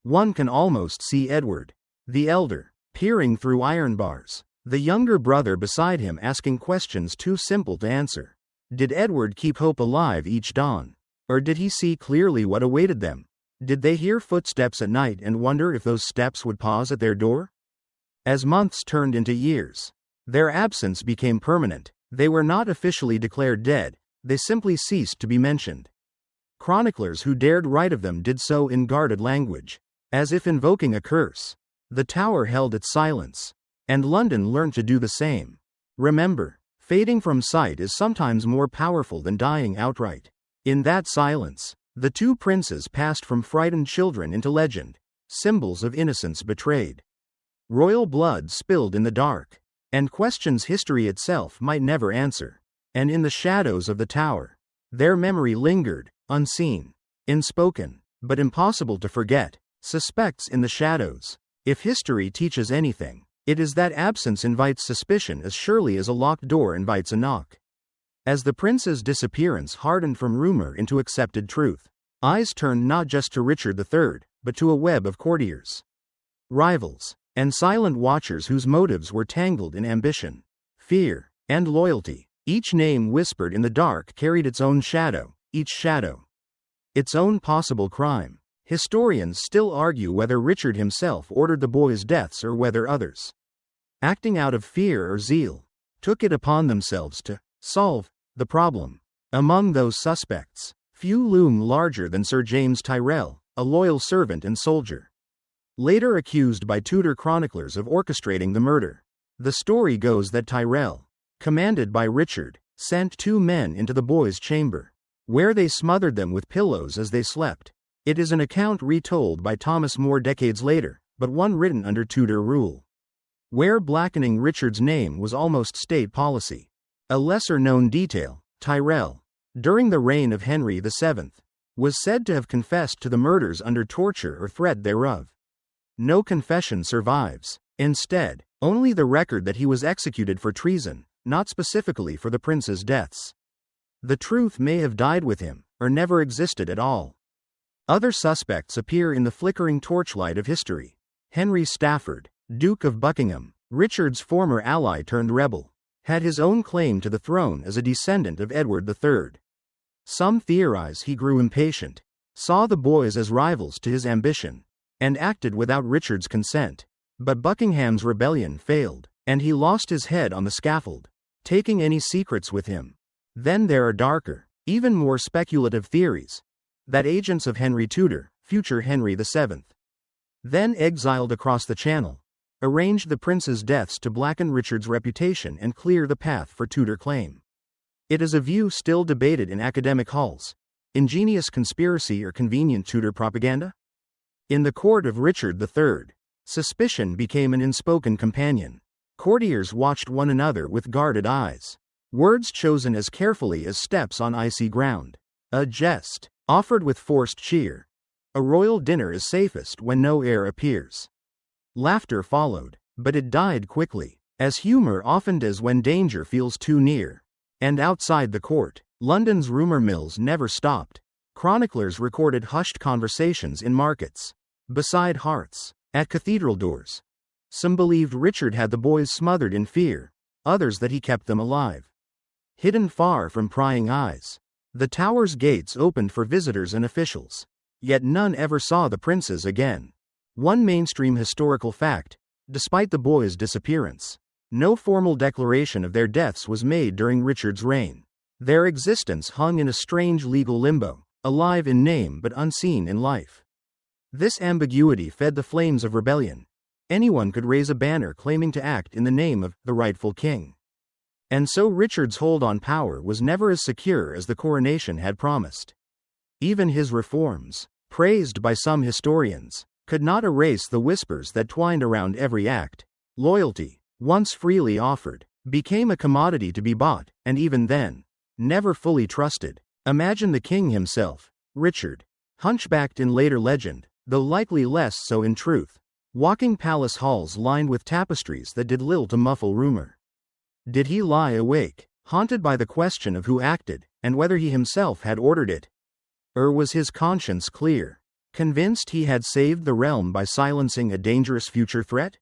One can almost see Edward, the elder, peering through iron bars, the younger brother beside him asking questions too simple to answer. Did Edward keep hope alive each dawn? Or did he see clearly what awaited them? Did they hear footsteps at night and wonder if those steps would pause at their door? As months turned into years, their absence became permanent. They were not officially declared dead, they simply ceased to be mentioned. Chroniclers who dared write of them did so in guarded language, as if invoking a curse. The Tower held its silence, and London learned to do the same. Remember, fading from sight is sometimes more powerful than dying outright. In that silence, the two princes passed from frightened children into legend, symbols of innocence betrayed. Royal blood spilled in the dark, and questions history itself might never answer. And in the shadows of the Tower, their memory lingered, unseen, unspoken, but impossible to forget. Suspects in the shadows. If history teaches anything, it is that absence invites suspicion as surely as a locked door invites a knock. As the prince's disappearance hardened from rumor into accepted truth, eyes turned not just to Richard III, but to a web of courtiers, rivals, and silent watchers whose motives were tangled in ambition, fear, and loyalty. Each name whispered in the dark carried its own shadow, each shadow its own possible crime. Historians still argue whether Richard himself ordered the boys' deaths or whether others, acting out of fear or zeal, took it upon themselves to solve the problem. Among those suspects, few loom larger than Sir James Tyrrell, a loyal servant and soldier, later accused by Tudor chroniclers of orchestrating the murder. The story goes that Tyrrell, commanded by Richard, sent two men into the boys' chamber, where they smothered them with pillows as they slept. It is an account retold by Thomas More decades later, but one written under Tudor rule, where blackening Richard's name was almost state policy. A lesser-known detail, Tyrrell, during the reign of Henry VII, was said to have confessed to the murders under torture or threat thereof. No confession survives. Instead, only the record that he was executed for treason, not specifically for the prince's deaths. The truth may have died with him, or never existed at all. Other suspects appear in the flickering torchlight of history. Henry Stafford, Duke of Buckingham, Richard's former ally turned rebel, had his own claim to the throne as a descendant of Edward III. Some theorize he grew impatient, saw the boys as rivals to his ambition, and acted without Richard's consent. But Buckingham's rebellion failed, and he lost his head on the scaffold, taking any secrets with him. Then there are darker, even more speculative theories, that agents of Henry Tudor, future Henry VII, then exiled across the Channel, arranged the prince's deaths to blacken Richard's reputation and clear the path for Tudor claim. It is a view still debated in academic halls. Ingenious conspiracy or convenient Tudor propaganda? In the court of Richard III, suspicion became an unspoken companion. Courtiers watched one another with guarded eyes, words chosen as carefully as steps on icy ground. A jest, offered with forced cheer. A royal dinner is safest when no heir appears. Laughter followed, but it died quickly, as humor often does when danger feels too near. And outside the court, London's rumor mills never stopped. Chroniclers recorded hushed conversations in markets, beside hearths, at cathedral doors. Some believed Richard had the boys smothered in fear, others that he kept them alive, hidden far from prying eyes. The Tower's gates opened for visitors and officials, yet none ever saw the princes again. One mainstream historical fact, despite the boys' disappearance, no formal declaration of their deaths was made during Richard's reign. Their existence hung in a strange legal limbo, alive in name but unseen in life. This ambiguity fed the flames of rebellion. Anyone could raise a banner claiming to act in the name of the rightful king. And so Richard's hold on power was never as secure as the coronation had promised. Even his reforms, praised by some historians, could not erase the whispers that twined around every act. Loyalty, once freely offered, became a commodity to be bought, and even then, never fully trusted. Imagine the king himself, Richard, hunchbacked in later legend, though likely less so in truth, walking palace halls lined with tapestries that did little to muffle rumor. Did he lie awake, haunted by the question of who acted, and whether he himself had ordered it? Or was his conscience clear, convinced he had saved the realm by silencing a dangerous future threat?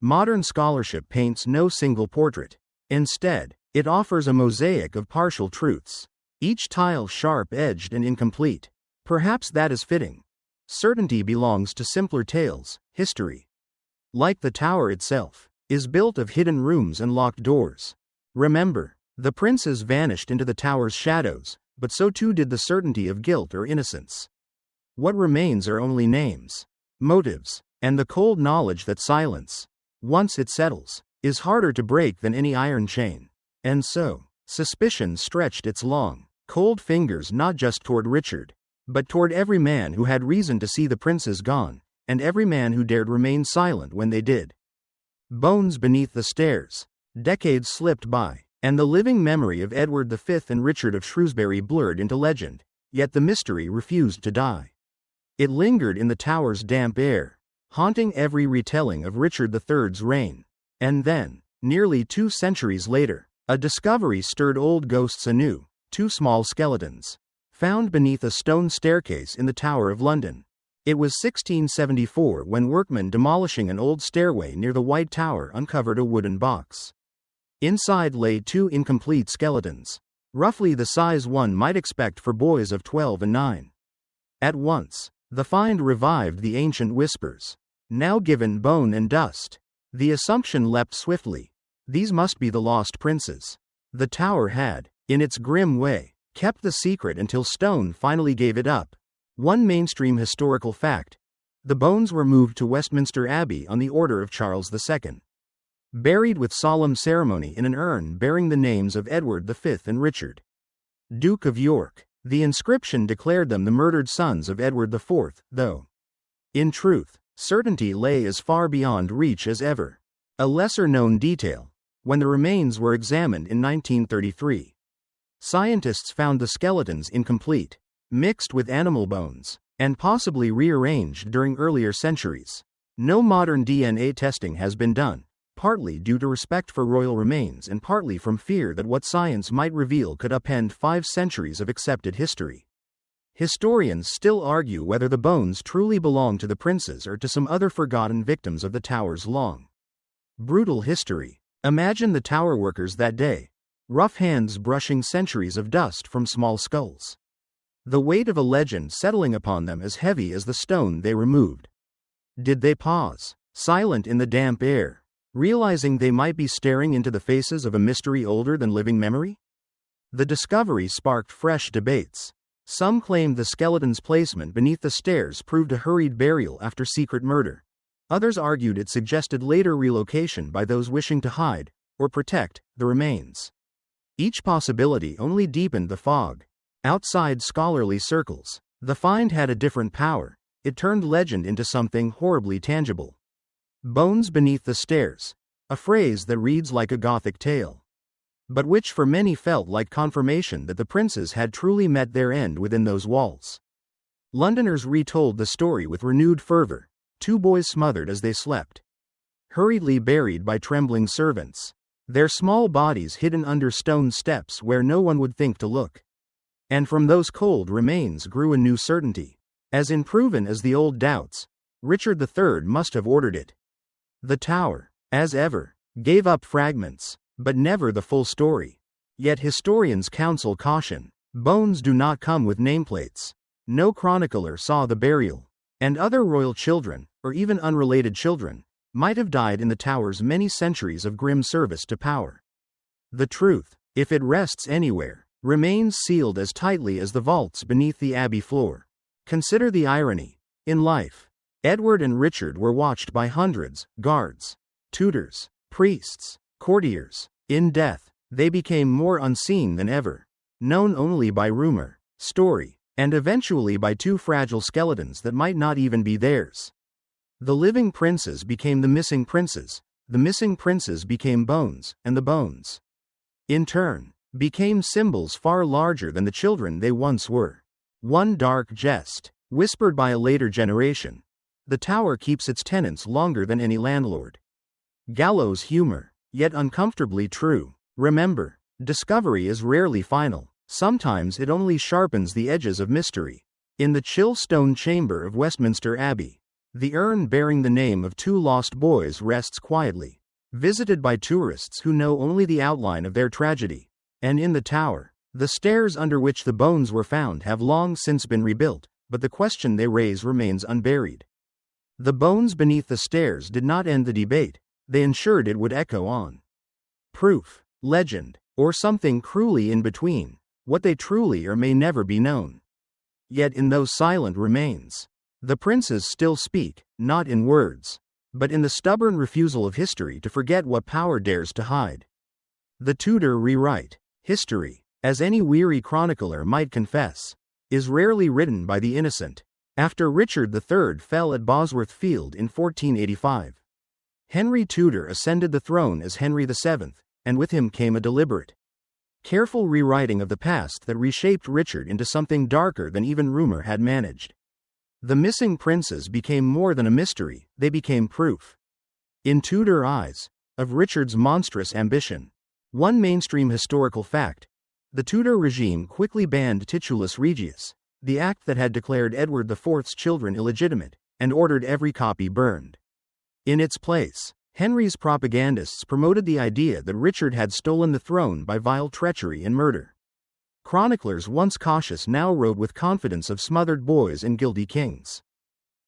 Modern scholarship paints no single portrait. Instead, it offers a mosaic of partial truths, each tile sharp-edged and incomplete. Perhaps that is fitting. Certainty belongs to simpler tales. History, like the tower itself, is built of hidden rooms and locked doors. Remember, the princes vanished into the tower's shadows, but so too did the certainty of guilt or innocence. What remains are only names, motives, and the cold knowledge that silence, once it settles, is harder to break than any iron chain. And so, suspicion stretched its long, cold fingers not just toward Richard, but toward every man who had reason to see the princes gone, and every man who dared remain silent when they did. Bones beneath the stairs. Decades slipped by, and the living memory of Edward V and Richard of Shrewsbury blurred into legend, yet the mystery refused to die. It lingered in the tower's damp air, haunting every retelling of Richard III's reign. And then, nearly 2 centuries later, a discovery stirred old ghosts anew. 2 small skeletons, found beneath a stone staircase in the Tower of London. It was 1674 when workmen demolishing an old stairway near the White Tower uncovered a wooden box. Inside lay 2 incomplete skeletons, roughly the size one might expect for boys of 12 and 9. At once, the find revived the ancient whispers, now given bone and dust. The assumption leapt swiftly. These must be the lost princes. The tower had, in its grim way, kept the secret until stone finally gave it up. One mainstream historical fact: the bones were moved to Westminster Abbey on the order of Charles II. Buried with solemn ceremony in an urn bearing the names of Edward V and Richard, Duke of York. The inscription declared them the murdered sons of Edward IV, though, in truth, certainty lay as far beyond reach as ever. A lesser-known detail: when the remains were examined in 1933, scientists found the skeletons incomplete, mixed with animal bones, and possibly rearranged during earlier centuries. No modern DNA testing has been done, partly due to respect for royal remains and partly from fear that what science might reveal could upend 5 centuries of accepted history. Historians still argue whether the bones truly belong to the princes or to some other forgotten victims of the tower's long, brutal history. Imagine the tower workers that day, rough hands brushing centuries of dust from small skulls, the weight of a legend settling upon them as heavy as the stone they removed. Did they pause, silent in the damp air, realizing they might be staring into the faces of a mystery older than living memory? The discovery sparked fresh debates. Some claimed the skeleton's placement beneath the stairs proved a hurried burial after secret murder. Others argued it suggested later relocation by those wishing to hide, or protect, the remains. Each possibility only deepened the fog. Outside scholarly circles, the find had a different power. It turned legend into something horribly tangible. Bones beneath the stairs, a phrase that reads like a Gothic tale, but which for many felt like confirmation that the princes had truly met their end within those walls. Londoners retold the story with renewed fervor: 2 boys smothered as they slept, hurriedly buried by trembling servants, their small bodies hidden under stone steps where no one would think to look. And from those cold remains grew a new certainty. As unproven as the old doubts, Richard III must have ordered it. The tower, as ever, gave up fragments, but never the full story. Yet historians counsel caution. Bones do not come with nameplates. No chronicler saw the burial, and other royal children, or even unrelated children, might have died in the tower's many centuries of grim service to power. The truth, if it rests anywhere, remains sealed as tightly as the vaults beneath the abbey floor. Consider the irony. In life, Edward and Richard were watched by hundreds: guards, tutors, priests, courtiers. In death, they became more unseen than ever, known only by rumor, story, and eventually by 2 fragile skeletons that might not even be theirs. The living princes became the missing princes became bones, and the bones, in turn, became symbols far larger than the children they once were. One dark jest, whispered by a later generation. The tower keeps its tenants longer than any landlord. Gallows humor, yet uncomfortably true. Remember, discovery is rarely final. Sometimes it only sharpens the edges of mystery. In the chill stone chamber of Westminster Abbey, the urn bearing the name of two lost boys rests quietly, visited by tourists who know only the outline of their tragedy. And in the tower, the stairs under which the bones were found have long since been rebuilt, but the question they raise remains unburied. The bones beneath the stairs did not end the debate, they ensured it would echo on. Proof, legend, or something cruelly in between, what they truly are may never be known. Yet in those silent remains, the princes still speak, not in words, but in the stubborn refusal of history to forget what power dares to hide. The Tudor rewrite. History, as any weary chronicler might confess, is rarely written by the innocent. After Richard III fell at Bosworth Field in 1485, Henry Tudor ascended the throne as Henry VII, and with him came a deliberate, careful rewriting of the past that reshaped Richard into something darker than even rumor had managed. The missing princes became more than a mystery, they became proof, in Tudor eyes, of Richard's monstrous ambition. One mainstream historical fact: the Tudor regime quickly banned titulus regius, the act that had declared Edward IV's children illegitimate, and ordered every copy burned. In its place, Henry's propagandists promoted the idea that Richard had stolen the throne by vile treachery and murder. Chroniclers once cautious now wrote with confidence of smothered boys and guilty kings.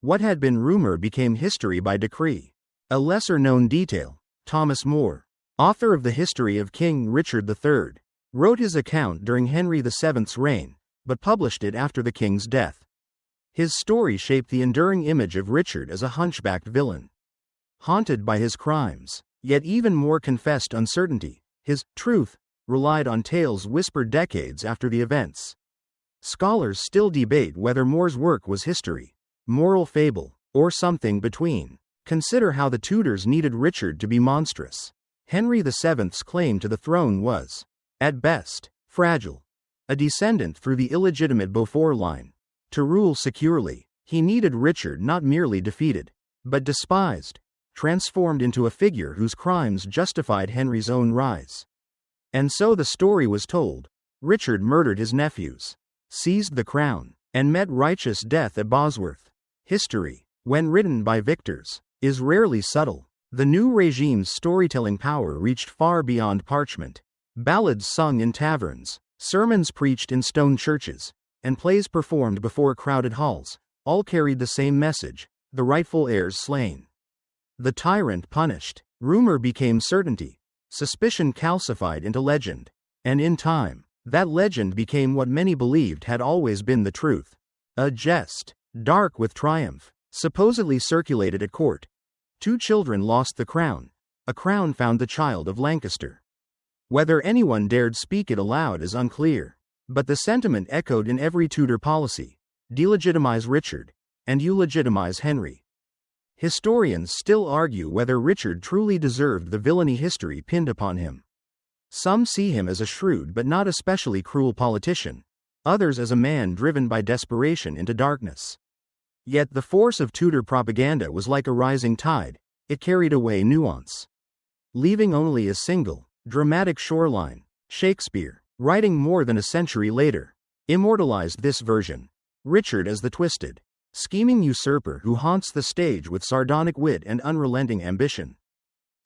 What had been rumor became history by decree. A lesser-known detail: Thomas More, author of the history of King Richard III, wrote his account during Henry VII's reign, but published it after the king's death. His story shaped the enduring image of Richard as a hunchbacked villain, haunted by his crimes, yet even more confessed uncertainty. His truth relied on tales whispered decades after the events. Scholars still debate whether More's work was history, moral fable, or something between. Consider how the Tudors needed Richard to be monstrous. Henry VII's claim to the throne was, at best, fragile. A descendant through the illegitimate Beaufort line. To rule securely, he needed Richard not merely defeated, but despised, transformed into a figure whose crimes justified Henry's own rise. And so the story was told. Richard murdered his nephews, seized the crown, and met righteous death at Bosworth. History, when written by victors, is rarely subtle. The new regime's storytelling power reached far beyond parchment. Ballads sung in taverns, sermons preached in stone churches, and plays performed before crowded halls, all carried the same message: the rightful heirs slain, the tyrant punished. Rumor became certainty, suspicion calcified into legend, and in time, that legend became what many believed had always been the truth. A jest, dark with triumph, supposedly circulated at court. 2 children lost the crown. A crown found the child of Lancaster. Whether anyone dared speak it aloud is unclear, but the sentiment echoed in every Tudor policy: delegitimize Richard, and you legitimize Henry. Historians still argue whether Richard truly deserved the villainy history pinned upon him. Some see him as a shrewd but not especially cruel politician, others as a man driven by desperation into darkness. Yet the force of Tudor propaganda was like a rising tide, it carried away nuance, leaving only a single, dramatic shoreline. Shakespeare, writing more than a century later, immortalized this version: Richard as the twisted, scheming usurper who haunts the stage with sardonic wit and unrelenting ambition.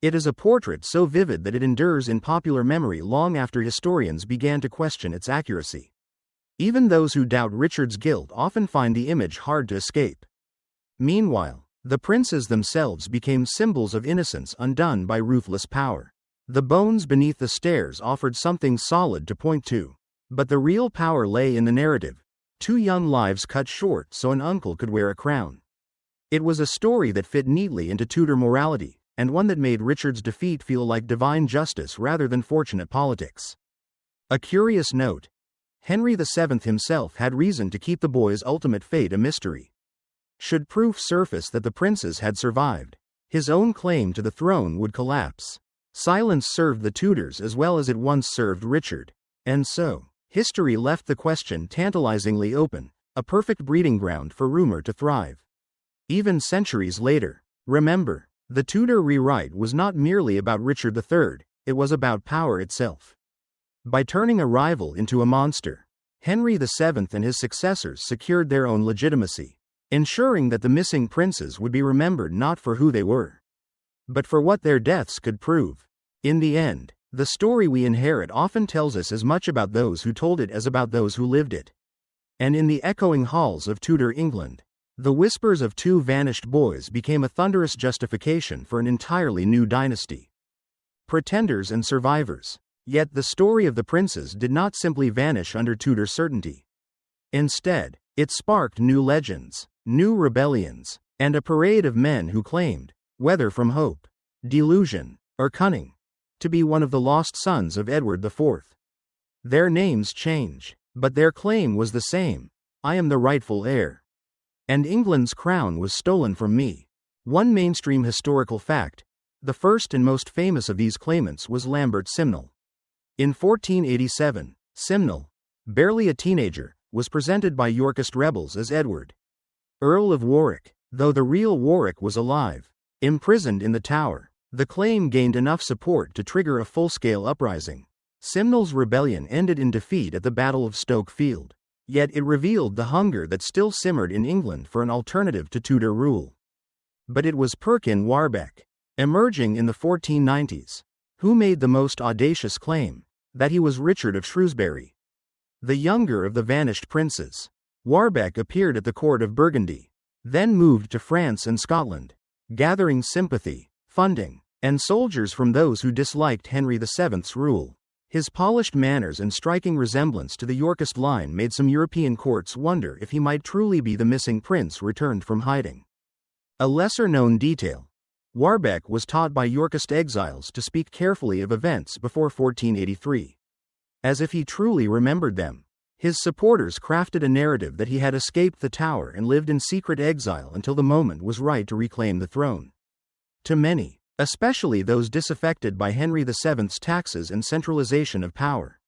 It is a portrait so vivid that it endures in popular memory long after historians began to question its accuracy. Even those who doubt Richard's guilt often find the image hard to escape. Meanwhile, the princes themselves became symbols of innocence undone by ruthless power. The bones beneath the stairs offered something solid to point to. But the real power lay in the narrative: 2 young lives cut short so an uncle could wear a crown. It was a story that fit neatly into Tudor morality, and one that made Richard's defeat feel like divine justice rather than fortunate politics. A curious note: Henry VII himself had reason to keep the boy's ultimate fate a mystery. Should proof surface that the princes had survived, his own claim to the throne would collapse. Silence served the Tudors as well as it once served Richard. And so, history left the question tantalizingly open, a perfect breeding ground for rumor to thrive. Even centuries later, remember, the Tudor rewrite was not merely about Richard III, it was about power itself. By turning a rival into a monster, Henry VII and his successors secured their own legitimacy, ensuring that the missing princes would be remembered not for who they were, but for what their deaths could prove. In the end, the story we inherit often tells us as much about those who told it as about those who lived it. And in the echoing halls of Tudor England, the whispers of two vanished boys became a thunderous justification for an entirely new dynasty. Pretenders and survivors. Yet the story of the princes did not simply vanish under Tudor certainty. Instead, it sparked new legends, new rebellions, and a parade of men who claimed, whether from hope, delusion, or cunning, to be one of the lost sons of Edward IV. Their names change, but their claim was the same: I am the rightful heir. And England's crown was stolen from me. One mainstream historical fact: the first and most famous of these claimants was Lambert Simnel. In 1487, Simnel, barely a teenager, was presented by Yorkist rebels as Edward, Earl of Warwick. Though the real Warwick was alive, imprisoned in the Tower, the claim gained enough support to trigger a full-scale uprising. Simnel's rebellion ended in defeat at the Battle of Stoke Field, yet it revealed the hunger that still simmered in England for an alternative to Tudor rule. But it was Perkin Warbeck, emerging in the 1490s, who made the most audacious claim: that he was Richard of Shrewsbury, the younger of the vanished princes. Warbeck appeared at the court of Burgundy, then moved to France and Scotland, gathering sympathy, funding, and soldiers from those who disliked Henry VII's rule. His polished manners and striking resemblance to the Yorkist line made some European courts wonder if he might truly be the missing prince returned from hiding. A lesser-known detail: Warbeck was taught by Yorkist exiles to speak carefully of events before 1483. As if he truly remembered them, his supporters crafted a narrative that he had escaped the Tower and lived in secret exile until the moment was right to reclaim the throne. To many, especially those disaffected by Henry VII's taxes and centralization of power,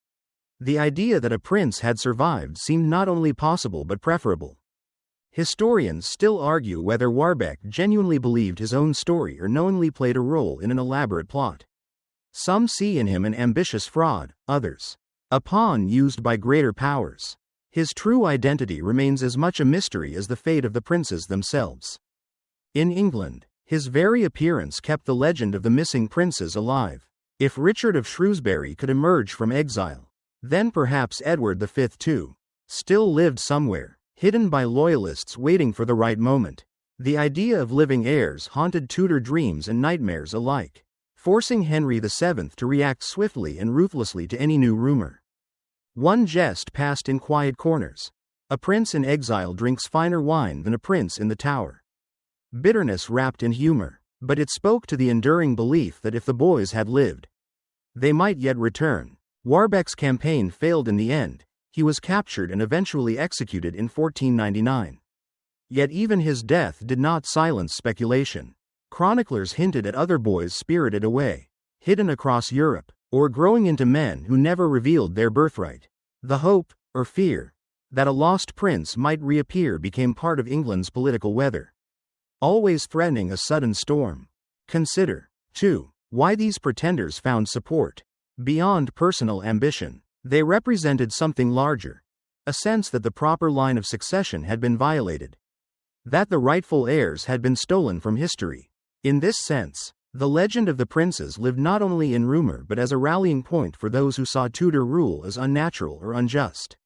the idea that a prince had survived seemed not only possible but preferable. Historians still argue whether Warbeck genuinely believed his own story or knowingly played a role in an elaborate plot. Some see in him an ambitious fraud, others a pawn used by greater powers. His true identity remains as much a mystery as the fate of the princes themselves. In England, his very appearance kept the legend of the missing princes alive. If Richard of Shrewsbury could emerge from exile, then perhaps Edward V too still lived somewhere, hidden by loyalists waiting for the right moment. The idea of living heirs haunted Tudor dreams and nightmares alike, forcing Henry VII to react swiftly and ruthlessly to any new rumor. One jest passed in quiet corners: a prince in exile drinks finer wine than a prince in the Tower. Bitterness wrapped in humor, but it spoke to the enduring belief that if the boys had lived, they might yet return. Warbeck's campaign failed in the end. He was captured and eventually executed in 1499. Yet even his death did not silence speculation. Chroniclers hinted at other boys spirited away, hidden across Europe, or growing into men who never revealed their birthright. The hope, or fear, that a lost prince might reappear became part of England's political weather, always threatening a sudden storm. Consider, too, why these pretenders found support. Beyond personal ambition, they represented something larger: a sense that the proper line of succession had been violated, that the rightful heirs had been stolen from history. In this sense, the legend of the princes lived not only in rumor but as a rallying point for those who saw Tudor rule as unnatural or unjust.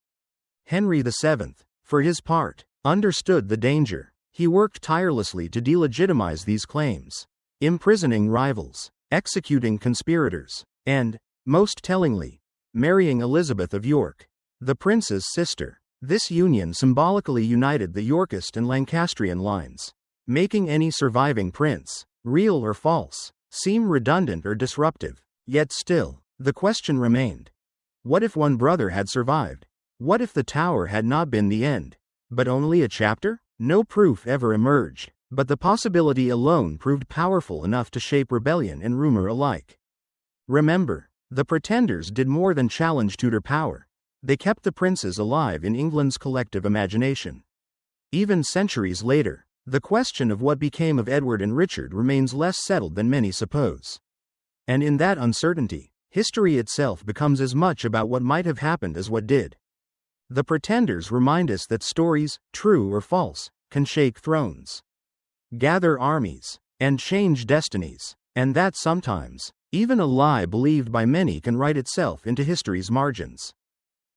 Henry VII, for his part, understood the danger. He worked tirelessly to delegitimize these claims, imprisoning rivals, executing conspirators, and, most tellingly, marrying Elizabeth of York, the prince's sister. This union symbolically united the Yorkist and Lancastrian lines, making any surviving prince, real or false, seem redundant or disruptive. Yet still, the question remained: what if one brother had survived? What if the Tower had not been the end, but only a chapter? No proof ever emerged, but the possibility alone proved powerful enough to shape rebellion and rumor alike. Remember, The pretenders did more than challenge Tudor power. They kept the princes alive in England's collective imagination. Even centuries later, the question of what became of Edward and Richard remains less settled than many suppose. And in that uncertainty, history itself becomes as much about what might have happened as what did. The pretenders remind us that stories, true or false, can shake thrones, gather armies, and change destinies, and that sometimes, even a lie believed by many can write itself into history's margins,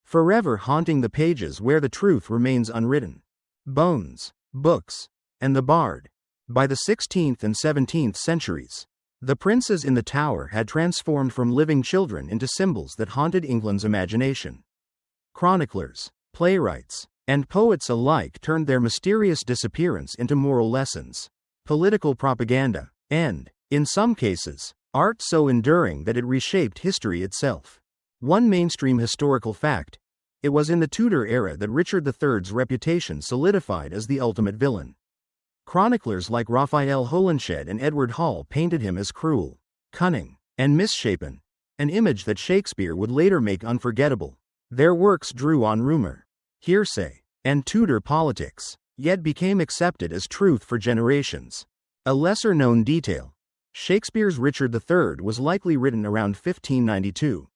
forever haunting the pages where the truth remains unwritten. Bones, books, and the Bard. By the 16th and 17th centuries, the princes in the Tower had transformed from living children into symbols that haunted England's imagination. Chroniclers, playwrights, and poets alike turned their mysterious disappearance into moral lessons, political propaganda, and, in some cases, art so enduring that it reshaped history itself. One mainstream historical fact: it was in the Tudor era that Richard III's reputation solidified as the ultimate villain. Chroniclers like Raphael Holinshed and Edward Hall painted him as cruel, cunning, and misshapen, an image that Shakespeare would later make unforgettable. Their works drew on rumor, hearsay, and Tudor politics, yet became accepted as truth for generations. A lesser-known detail: Shakespeare's Richard III was likely written around 1592.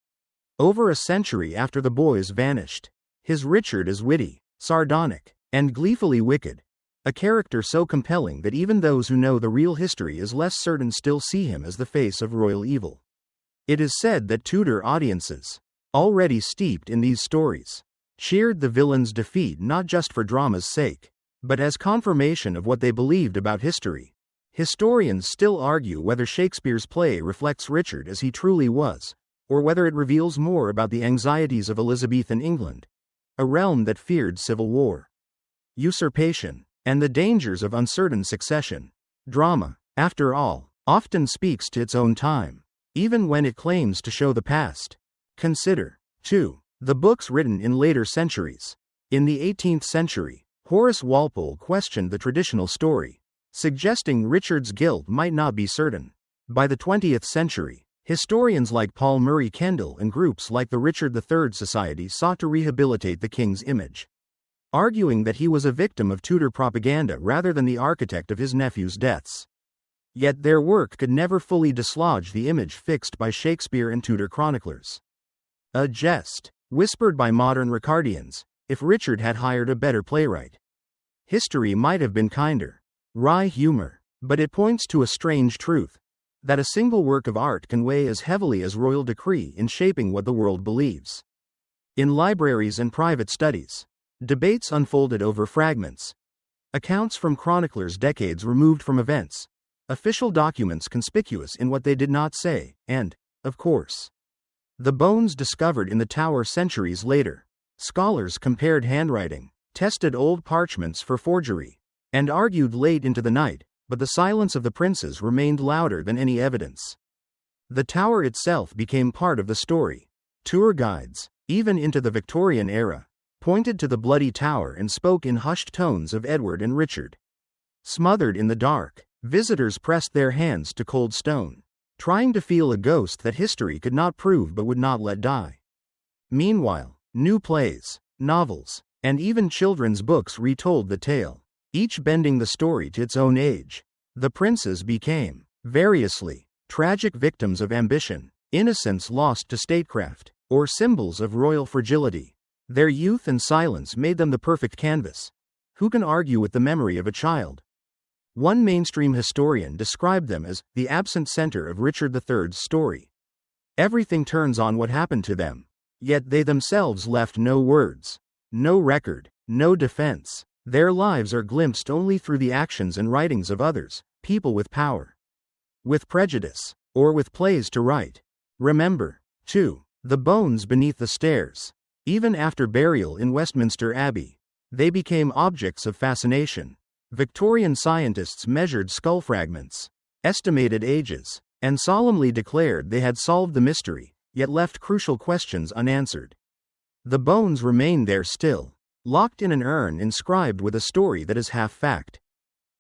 Over a century after the boys vanished. His Richard is witty, sardonic, and gleefully wicked, a character so compelling that even those who know the real history is less certain still see him as the face of royal evil. It is said that Tudor audiences, already steeped in these stories, cheered the villain's defeat not just for drama's sake, but as confirmation of what they believed about history. Historians still argue whether Shakespeare's play reflects Richard as he truly was, or whether it reveals more about the anxieties of Elizabethan England, a realm that feared civil war, usurpation, and the dangers of uncertain succession. Drama, after all, often speaks to its own time, even when it claims to show the past. Consider, too, the books written in later centuries. In the 18th century, Horace Walpole questioned the traditional story, suggesting Richard's guilt might not be certain. By the 20th century, historians like Paul Murray Kendall and groups like the Richard III Society sought to rehabilitate the king's image, arguing that he was a victim of Tudor propaganda rather than the architect of his nephew's deaths. Yet their work could never fully dislodge the image fixed by Shakespeare and Tudor chroniclers. A jest, whispered by modern Ricardians, if Richard had hired a better playwright. History might have been kinder. Wry humor, but it points to a strange truth: that a single work of art can weigh as heavily as royal decree in shaping what the world believes. In libraries and private studies, debates unfolded over fragments, accounts from chroniclers decades removed from events, official documents conspicuous in what they did not say, and, of course, the bones discovered in the Tower centuries later. Scholars compared handwriting, tested old parchments for forgery, and argued late into the night, but the silence of the princes remained louder than any evidence. The Tower itself became part of the story. Tour guides, even into the Victorian era, pointed to the bloody tower and spoke in hushed tones of Edward and Richard. Smothered in the dark, visitors pressed their hands to cold stone, trying to feel a ghost that history could not prove but would not let die. Meanwhile, new plays, novels, and even children's books retold the tale, each bending the story to its own age. The princes became, variously, tragic victims of ambition, innocence lost to statecraft, or symbols of royal fragility. Their youth and silence made them the perfect canvas. Who can argue with the memory of a child? One mainstream historian described them as the absent center of Richard III's story. Everything turns on what happened to them, yet they themselves left no words, no record, no defense. Their lives are glimpsed only through the actions and writings of others, people with power, with prejudice, or with plays to write. Remember, too, the bones beneath the stairs. Even after burial in Westminster Abbey, they became objects of fascination. Victorian scientists measured skull fragments, estimated ages, and solemnly declared they had solved the mystery, yet left crucial questions unanswered. The bones remain there still, locked in an urn inscribed with a story that is half fact,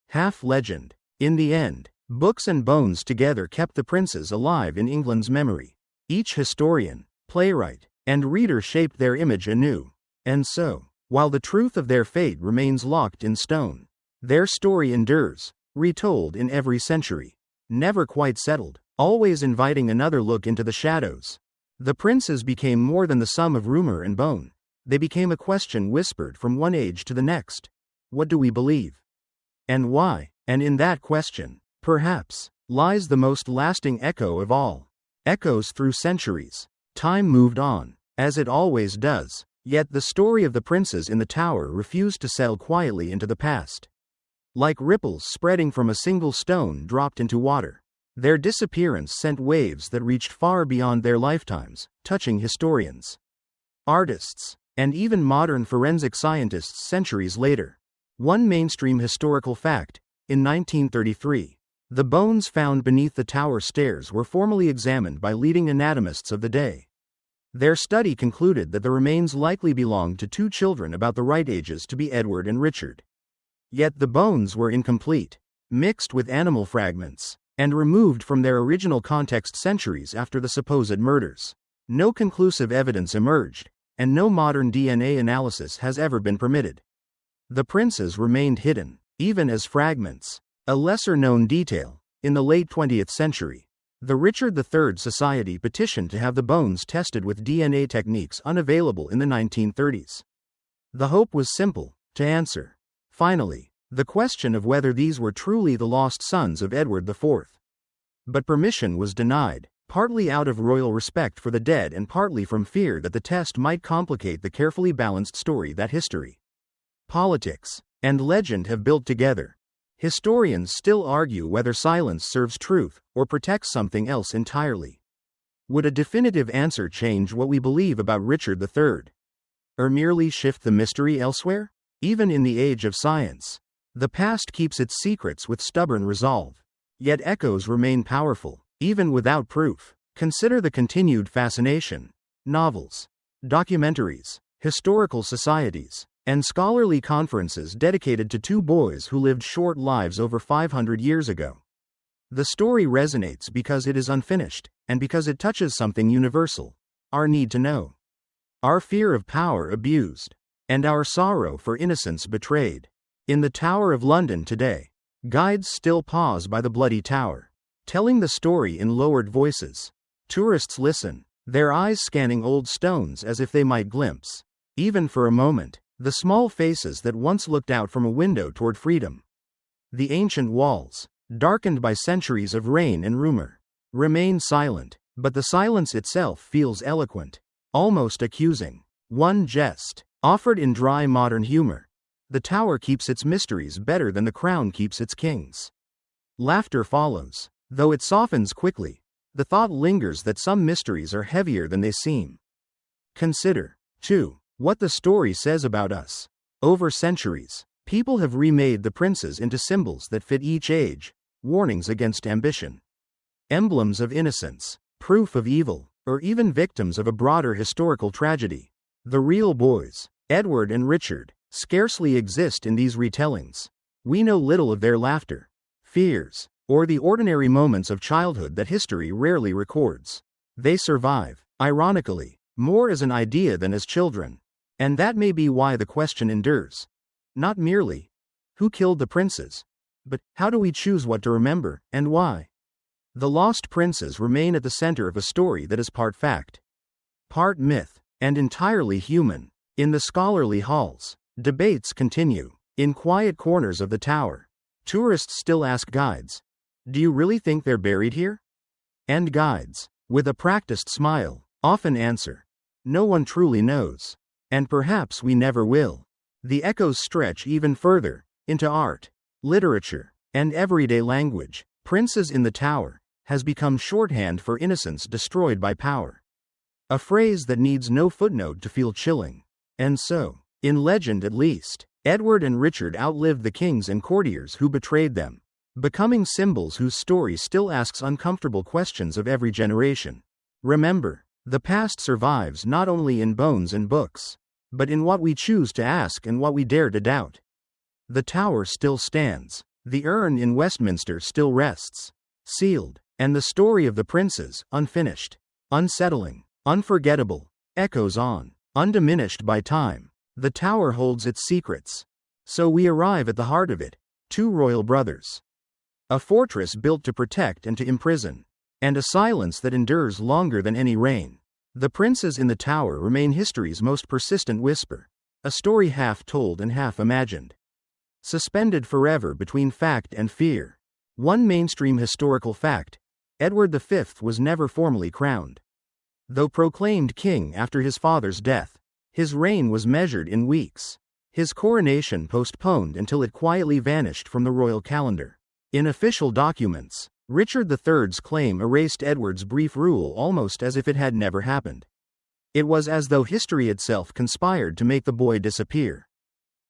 half legend. In the end, books and bones together kept the princes alive in England's memory. Each historian, playwright, and reader shaped their image anew. And so, while the truth of their fate remains locked in stone, their story endures, retold in every century, never quite settled, always inviting another look into the shadows. The princes became more than the sum of rumor and bone. They became a question whispered from one age to the next. What do we believe? And why? And in that question, perhaps, lies the most lasting echo of all. Echoes through centuries. Time moved on, as it always does, yet the story of the princes in the tower refused to sail quietly into the past. Like ripples spreading from a single stone dropped into water, their disappearance sent waves that reached far beyond their lifetimes, touching historians, artists, and even modern forensic scientists centuries later. One mainstream historical fact: in 1933, the bones found beneath the tower stairs were formally examined by leading anatomists of the day. Their study concluded that the remains likely belonged to two children about the right ages to be Edward and Richard. Yet the bones were incomplete, mixed with animal fragments, and removed from their original context centuries after the supposed murders. No conclusive evidence emerged, and no modern DNA analysis has ever been permitted. The princes remained hidden, even as fragments. A lesser-known detail: in the late 20th century, the Richard III Society petitioned to have the bones tested with DNA techniques unavailable in the 1930s. The hope was simple: to answer, finally, the question of whether these were truly the lost sons of Edward IV. But permission was denied, partly out of royal respect for the dead and partly from fear that the test might complicate the carefully balanced story that history, politics, and legend have built together. Historians still argue whether silence serves truth or protects something else entirely. Would a definitive answer change what we believe about Richard III? Or merely shift the mystery elsewhere? Even in the age of science, the past keeps its secrets with stubborn resolve. Yet echoes remain powerful, even without proof. Consider the continued fascination. Novels, documentaries, historical societies, and scholarly conferences dedicated to two boys who lived short lives over 500 years ago. The story resonates because it is unfinished, and because it touches something universal: our need to know, our fear of power abused, and our sorrow for innocence betrayed. In the Tower of London today, guides still pause by the bloody tower, telling the story in lowered voices. Tourists listen, their eyes scanning old stones as if they might glimpse, even for a moment, the small faces that once looked out from a window toward freedom. The ancient walls, darkened by centuries of rain and rumor, remain silent, but the silence itself feels eloquent, almost accusing. One jest, offered in dry modern humor: the tower keeps its mysteries better than the crown keeps its kings. Laughter follows, though it softens quickly. The thought lingers that some mysteries are heavier than they seem. Consider, too, what the story says about us. Over centuries, people have remade the princes into symbols that fit each age: warnings against ambition, emblems of innocence, proof of evil, or even victims of a broader historical tragedy. The real boys, Edward and Richard, scarcely exist in these retellings. We know little of their laughter, fears, or the ordinary moments of childhood that history rarely records. They survive, ironically, more as an idea than as children. And that may be why the question endures. Not merely, who killed the princes? But, how do we choose what to remember, and why? The lost princes remain at the center of a story that is part fact, part myth, and entirely human. In the scholarly halls, debates continue. In quiet corners of the tower, tourists still ask guides, "Do you really think they're buried here?" And guides, with a practiced smile, often answer, "No one truly knows. And perhaps we never will." The echoes stretch even further, into art, literature, and everyday language. Princes in the tower has become shorthand for innocence destroyed by power. A phrase that needs no footnote to feel chilling. And so, in legend at least, Edward and Richard outlived the kings and courtiers who betrayed them, becoming symbols whose story still asks uncomfortable questions of every generation. Remember, the past survives not only in bones and books, but in what we choose to ask and what we dare to doubt. The tower still stands, the urn in Westminster still rests, sealed, and the story of the princes, unfinished. unsettling, unforgettable, echoes on, undiminished by time. The tower holds its secrets. So we arrive at the heart of it, two royal brothers. A fortress built to protect and to imprison, and a silence that endures longer than any reign. The princes in the tower remain history's most persistent whisper, a story half told and half imagined. Suspended forever between fact and fear. One mainstream historical fact: Edward V was never formally crowned. Though proclaimed king after his father's death, his reign was measured in weeks. His coronation postponed until it quietly vanished from the royal calendar. In official documents, Richard III's claim erased Edward's brief rule almost as if it had never happened. It was as though history itself conspired to make the boy disappear.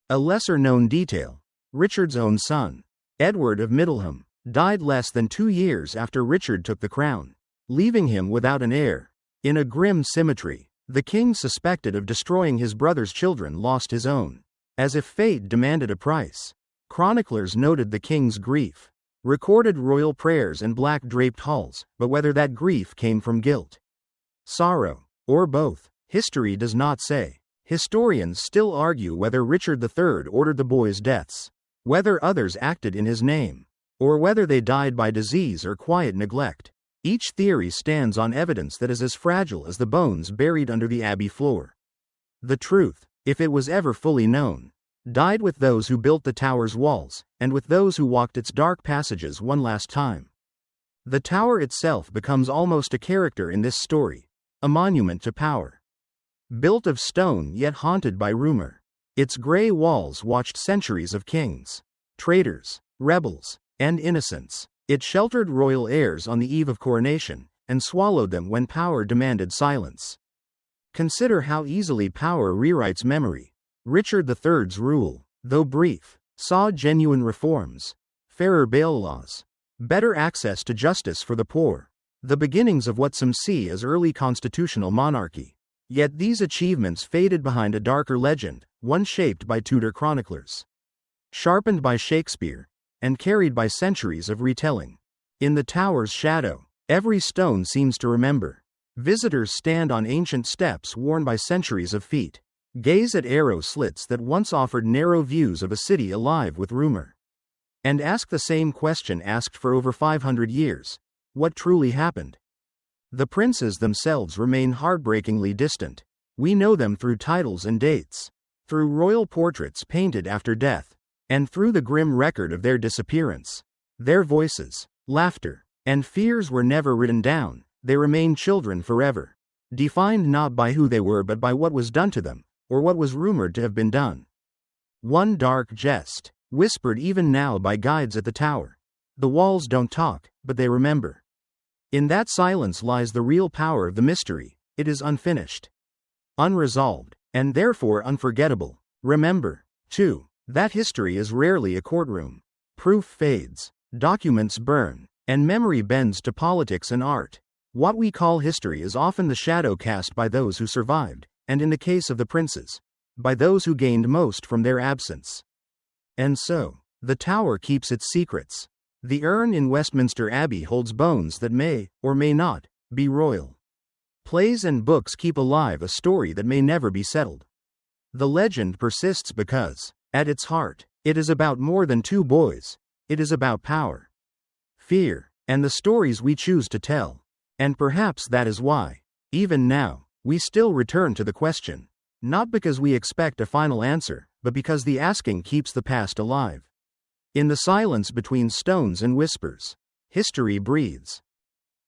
A lesser-known detail: Richard's own son, Edward of Middleham, died less than 2 years after Richard took the crown, leaving him without an heir. In a grim symmetry, the king suspected of destroying his brother's children lost his own, as if fate demanded a price. Chroniclers noted the king's grief, recorded royal prayers and black-draped halls, but whether that grief came from guilt, sorrow, or both, history does not say. Historians still argue whether Richard III ordered the boys' deaths, whether others acted in his name, or whether they died by disease or quiet neglect. Each theory stands on evidence that is as fragile as the bones buried under the abbey floor. The truth, if it was ever fully known, died with those who built the tower's walls, and with those who walked its dark passages one last time. The tower itself becomes almost a character in this story, a monument to power. Built of stone yet haunted by rumor, its gray walls watched centuries of kings, traitors, rebels, and innocents. It sheltered royal heirs on the eve of coronation, and swallowed them when power demanded silence. Consider how easily power rewrites memory. Richard III's rule, though brief, saw genuine reforms: fairer bail laws, better access to justice for the poor, the beginnings of what some see as early constitutional monarchy. Yet these achievements faded behind a darker legend, one shaped by Tudor chroniclers, sharpened by Shakespeare, and carried by centuries of retelling. In the tower's shadow, every stone seems to remember. Visitors stand on ancient steps worn by centuries of feet, gaze at arrow slits that once offered narrow views of a city alive with rumor, and ask the same question asked for over 500 years: what truly happened? The princes themselves remain heartbreakingly distant. We know them through titles and dates, through royal portraits painted after death, and through the grim record of their disappearance. Their voices, laughter, and fears were never written down. They remain children forever, defined not by who they were but by what was done to them, or what was rumored to have been done. One dark jest, whispered even now by guides at the tower: the walls don't talk, but they remember. In that silence lies the real power of the mystery. It is unfinished, unresolved, and therefore unforgettable. Remember, too, that history is rarely a courtroom. Proof fades, documents burn, and memory bends to politics and art. What we call history is often the shadow cast by those who survived, and in the case of the princes, by those who gained most from their absence. And so, the tower keeps its secrets. The urn in Westminster Abbey holds bones that may, or may not, be royal. Plays and books keep alive a story that may never be settled. The legend persists because, at its heart, it is about more than two boys. It is about power, fear, and the stories we choose to tell. And perhaps that is why, even now, we still return to the question. Not because we expect a final answer, but because the asking keeps the past alive. In the silence between stones and whispers, history breathes.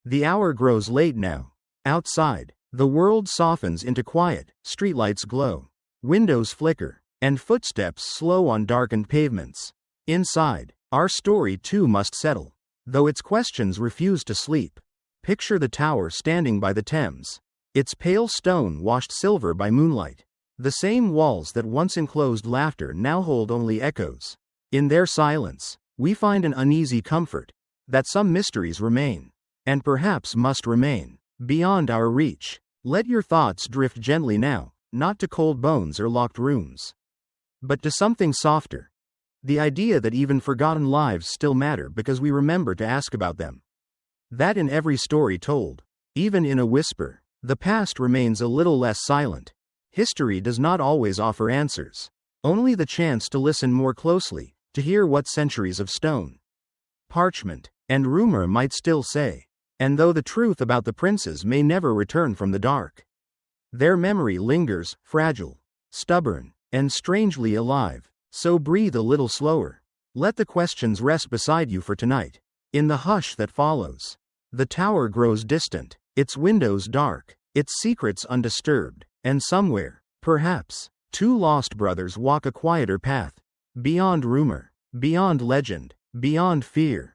The hour grows late now. Outside, the world softens into quiet, streetlights glow, windows flicker, and footsteps slow on darkened pavements. Inside, our story too must settle, though its questions refuse to sleep. Picture the tower standing by the Thames, its pale stone washed silver by moonlight. The same walls that once enclosed laughter now hold only echoes. In their silence, we find an uneasy comfort, that some mysteries remain, and perhaps must remain, beyond our reach. Let your thoughts drift gently now, not to cold bones or locked rooms, but to something softer. The idea that even forgotten lives still matter because we remember to ask about them. That in every story told, Even in a whisper, the past remains a little less silent. History does not always offer answers. Only the chance to listen more closely, to hear what centuries of stone, parchment, and rumor might still say. And though the truth about the princes may never return from the dark, their memory lingers, fragile, stubborn, and strangely alive. So breathe a little slower. Let the questions rest beside you for tonight. In the hush that follows, the tower grows distant, its windows dark, its secrets undisturbed, and somewhere, perhaps, two lost brothers walk a quieter path, beyond rumor, beyond legend, beyond fear.